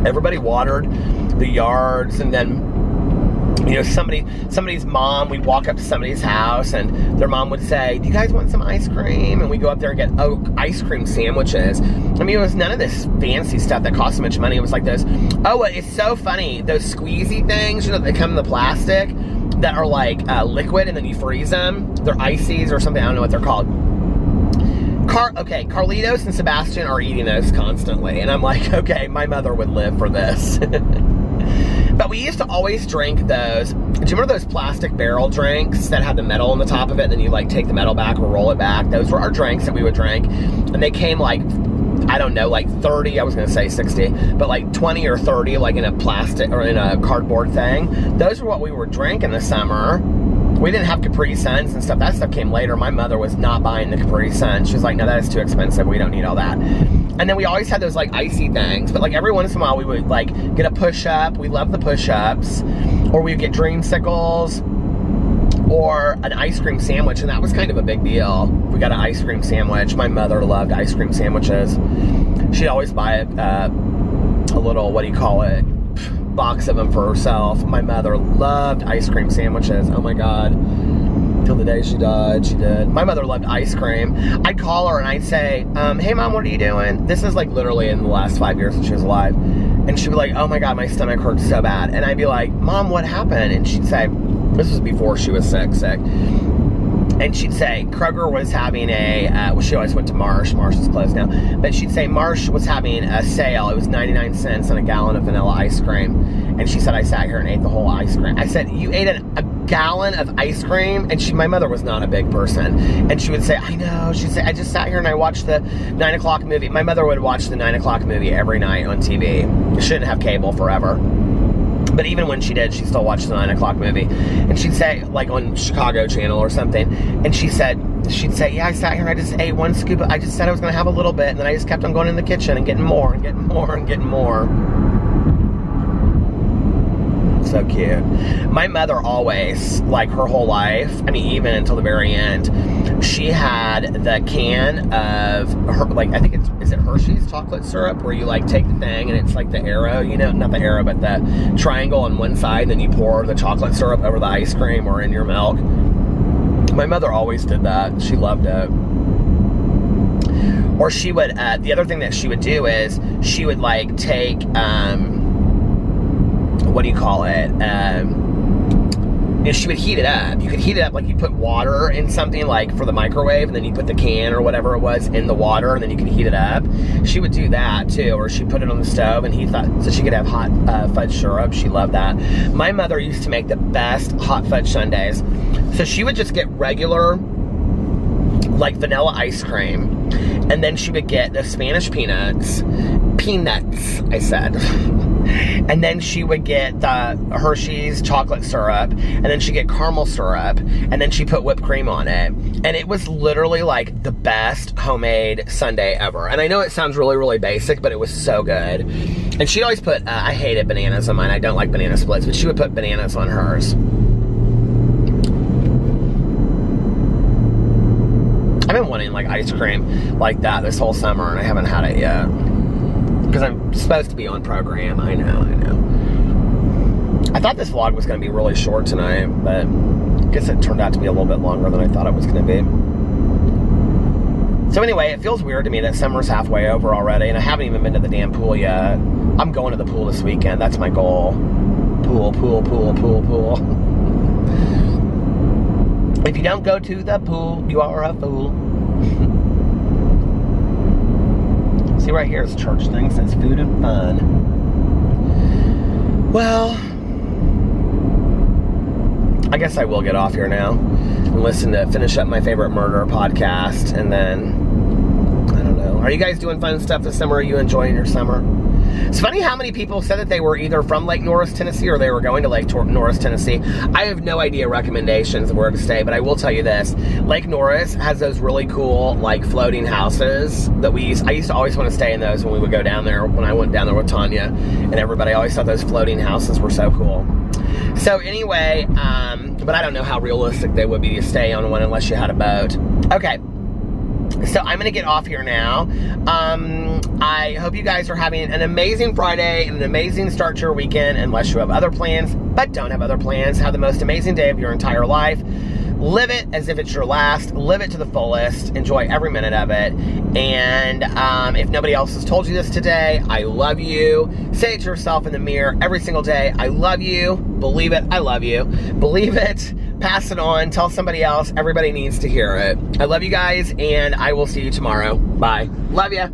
everybody watered the yards, and then, you know, somebody's mom, we'd walk up to somebody's house and their mom would say, do you guys want some ice cream? And we go up there and get ice cream sandwiches. I mean, it was none of this fancy stuff that cost so much money. It was like those, oh, it's so funny, those squeezy things, you know, that come in the plastic that are like liquid, and then you freeze them. They're ices or something, I don't know what they're called. Okay, Carlitos and Sebastian are eating those constantly, and I'm like, okay, my mother would live for this. But we used to always drink those. Do you remember those plastic barrel drinks that had the metal on the top of it, and then you like take the metal back or roll it back? Those were our drinks that we would drink, and they came like, I don't know, like 30, I was gonna say 60, but like 20 or 30, like in a plastic or in a cardboard thing. Those were what we would drink in the summer. We didn't have Capri Suns and stuff. That stuff came later. My mother was not buying the Capri Sun. She was like, no, that is too expensive. We don't need all that. And then we always had those like icy things. But like every once in a while we would like get a push-up. We loved the push-ups. Or we'd get dreamsicles. Or an ice cream sandwich. And that was kind of a big deal. We got an ice cream sandwich. My mother loved ice cream sandwiches. She'd always buy a little, what do you call it, box of them for herself. My mother loved ice cream sandwiches. Oh my God. Till the day she died, she did. My mother loved ice cream. I'd call her and I'd say, hey Mom, what are you doing? This is like literally in the last 5 years since she was alive. And she'd be like, oh my God, my stomach hurts so bad. And I'd be like, Mom, what happened? And she'd say, this was before she was sick. And she'd say, Kroger was having a, well, she always went to Marsh. Marsh is closed now. But she'd say Marsh was having a sale. It was 99 cents on a gallon of vanilla ice cream. And she said, I sat here and ate the whole ice cream. I said, you ate a gallon of ice cream? And my mother was not a big person. And she would say, I know. She'd say, I just sat here and I watched the 9 o'clock movie. My mother would watch the 9 o'clock movie every night on TV. She shouldn't have cable forever. But even when she did, she still watched the 9 o'clock movie. And she'd say, like on Chicago Channel or something, and she'd say, yeah, I sat here and I just ate one scoop. I just said I was going to have a little bit, and then I just kept on going in the kitchen and getting more and getting more and getting more. So cute. My mother always, like her whole life, I mean, even until the very end, she had the can of her, like, I think is it Hershey's chocolate syrup, where you like take the thing and it's like the arrow, you know, not the arrow, but the triangle on one side, and then you pour the chocolate syrup over the ice cream or in your milk. My mother always did that. She loved it. Or she would, the other thing that she would do is she would like take, what do you call it? You know, she would heat it up. You could heat it up like you put water in something like for the microwave, and then you put the can or whatever it was in the water, and then you could heat it up. She would do that too, or she'd put it on the stove and heat that so she could have hot fudge syrup. She loved that. My mother used to make the best hot fudge sundaes. So she would just get regular, like vanilla ice cream, and then she would get the Spanish peanuts, I said. And then she would get the Hershey's chocolate syrup, and then she'd get caramel syrup, and then she put whipped cream on it. And it was literally like the best homemade sundae ever. And I know it sounds really, really basic, but it was so good. And she'd always put, I hated bananas on mine. I don't like banana splits, but she would put bananas on hers. I've been wanting like ice cream like that this whole summer, and I haven't had it yet. Because I'm supposed to be on program. I know. I thought this vlog was going to be really short tonight, but I guess it turned out to be a little bit longer than I thought it was going to be. So anyway, it feels weird to me that summer's halfway over already, and I haven't even been to the damn pool yet. I'm going to the pool this weekend. That's my goal. Pool. If you don't go to the pool, you are a fool. See, right here is church thing, says food and fun. Well, I guess I will get off here now and finish up my favorite murder podcast, and then, I don't know. Are you guys doing fun stuff this summer? Are you enjoying your summer? It's funny how many people said that they were either from Lake Norris, Tennessee, or they were going to Lake Norris, Tennessee. I have no idea recommendations of where to stay, but I will tell you this. Lake Norris has those really cool, like, floating houses that I used to always want to stay in those when we would go down there, when I went down there with Tanya and everybody. I always thought those floating houses were so cool. So anyway, but I don't know how realistic they would be to stay on one unless you had a boat. Okay. So I'm going to get off here now. I hope you guys are having an amazing Friday and an amazing start to your weekend, unless you have other plans, but don't have other plans. Have the most amazing day of your entire life. Live it as if it's your last. Live it to the fullest. Enjoy every minute of it. And if nobody else has told you this today, I love you. Say it to yourself in the mirror every single day. I love you. Believe it. I love you. Believe it. Pass it on. Tell somebody else. Everybody needs to hear it. I love you guys, and I will see you tomorrow. Bye. Love ya.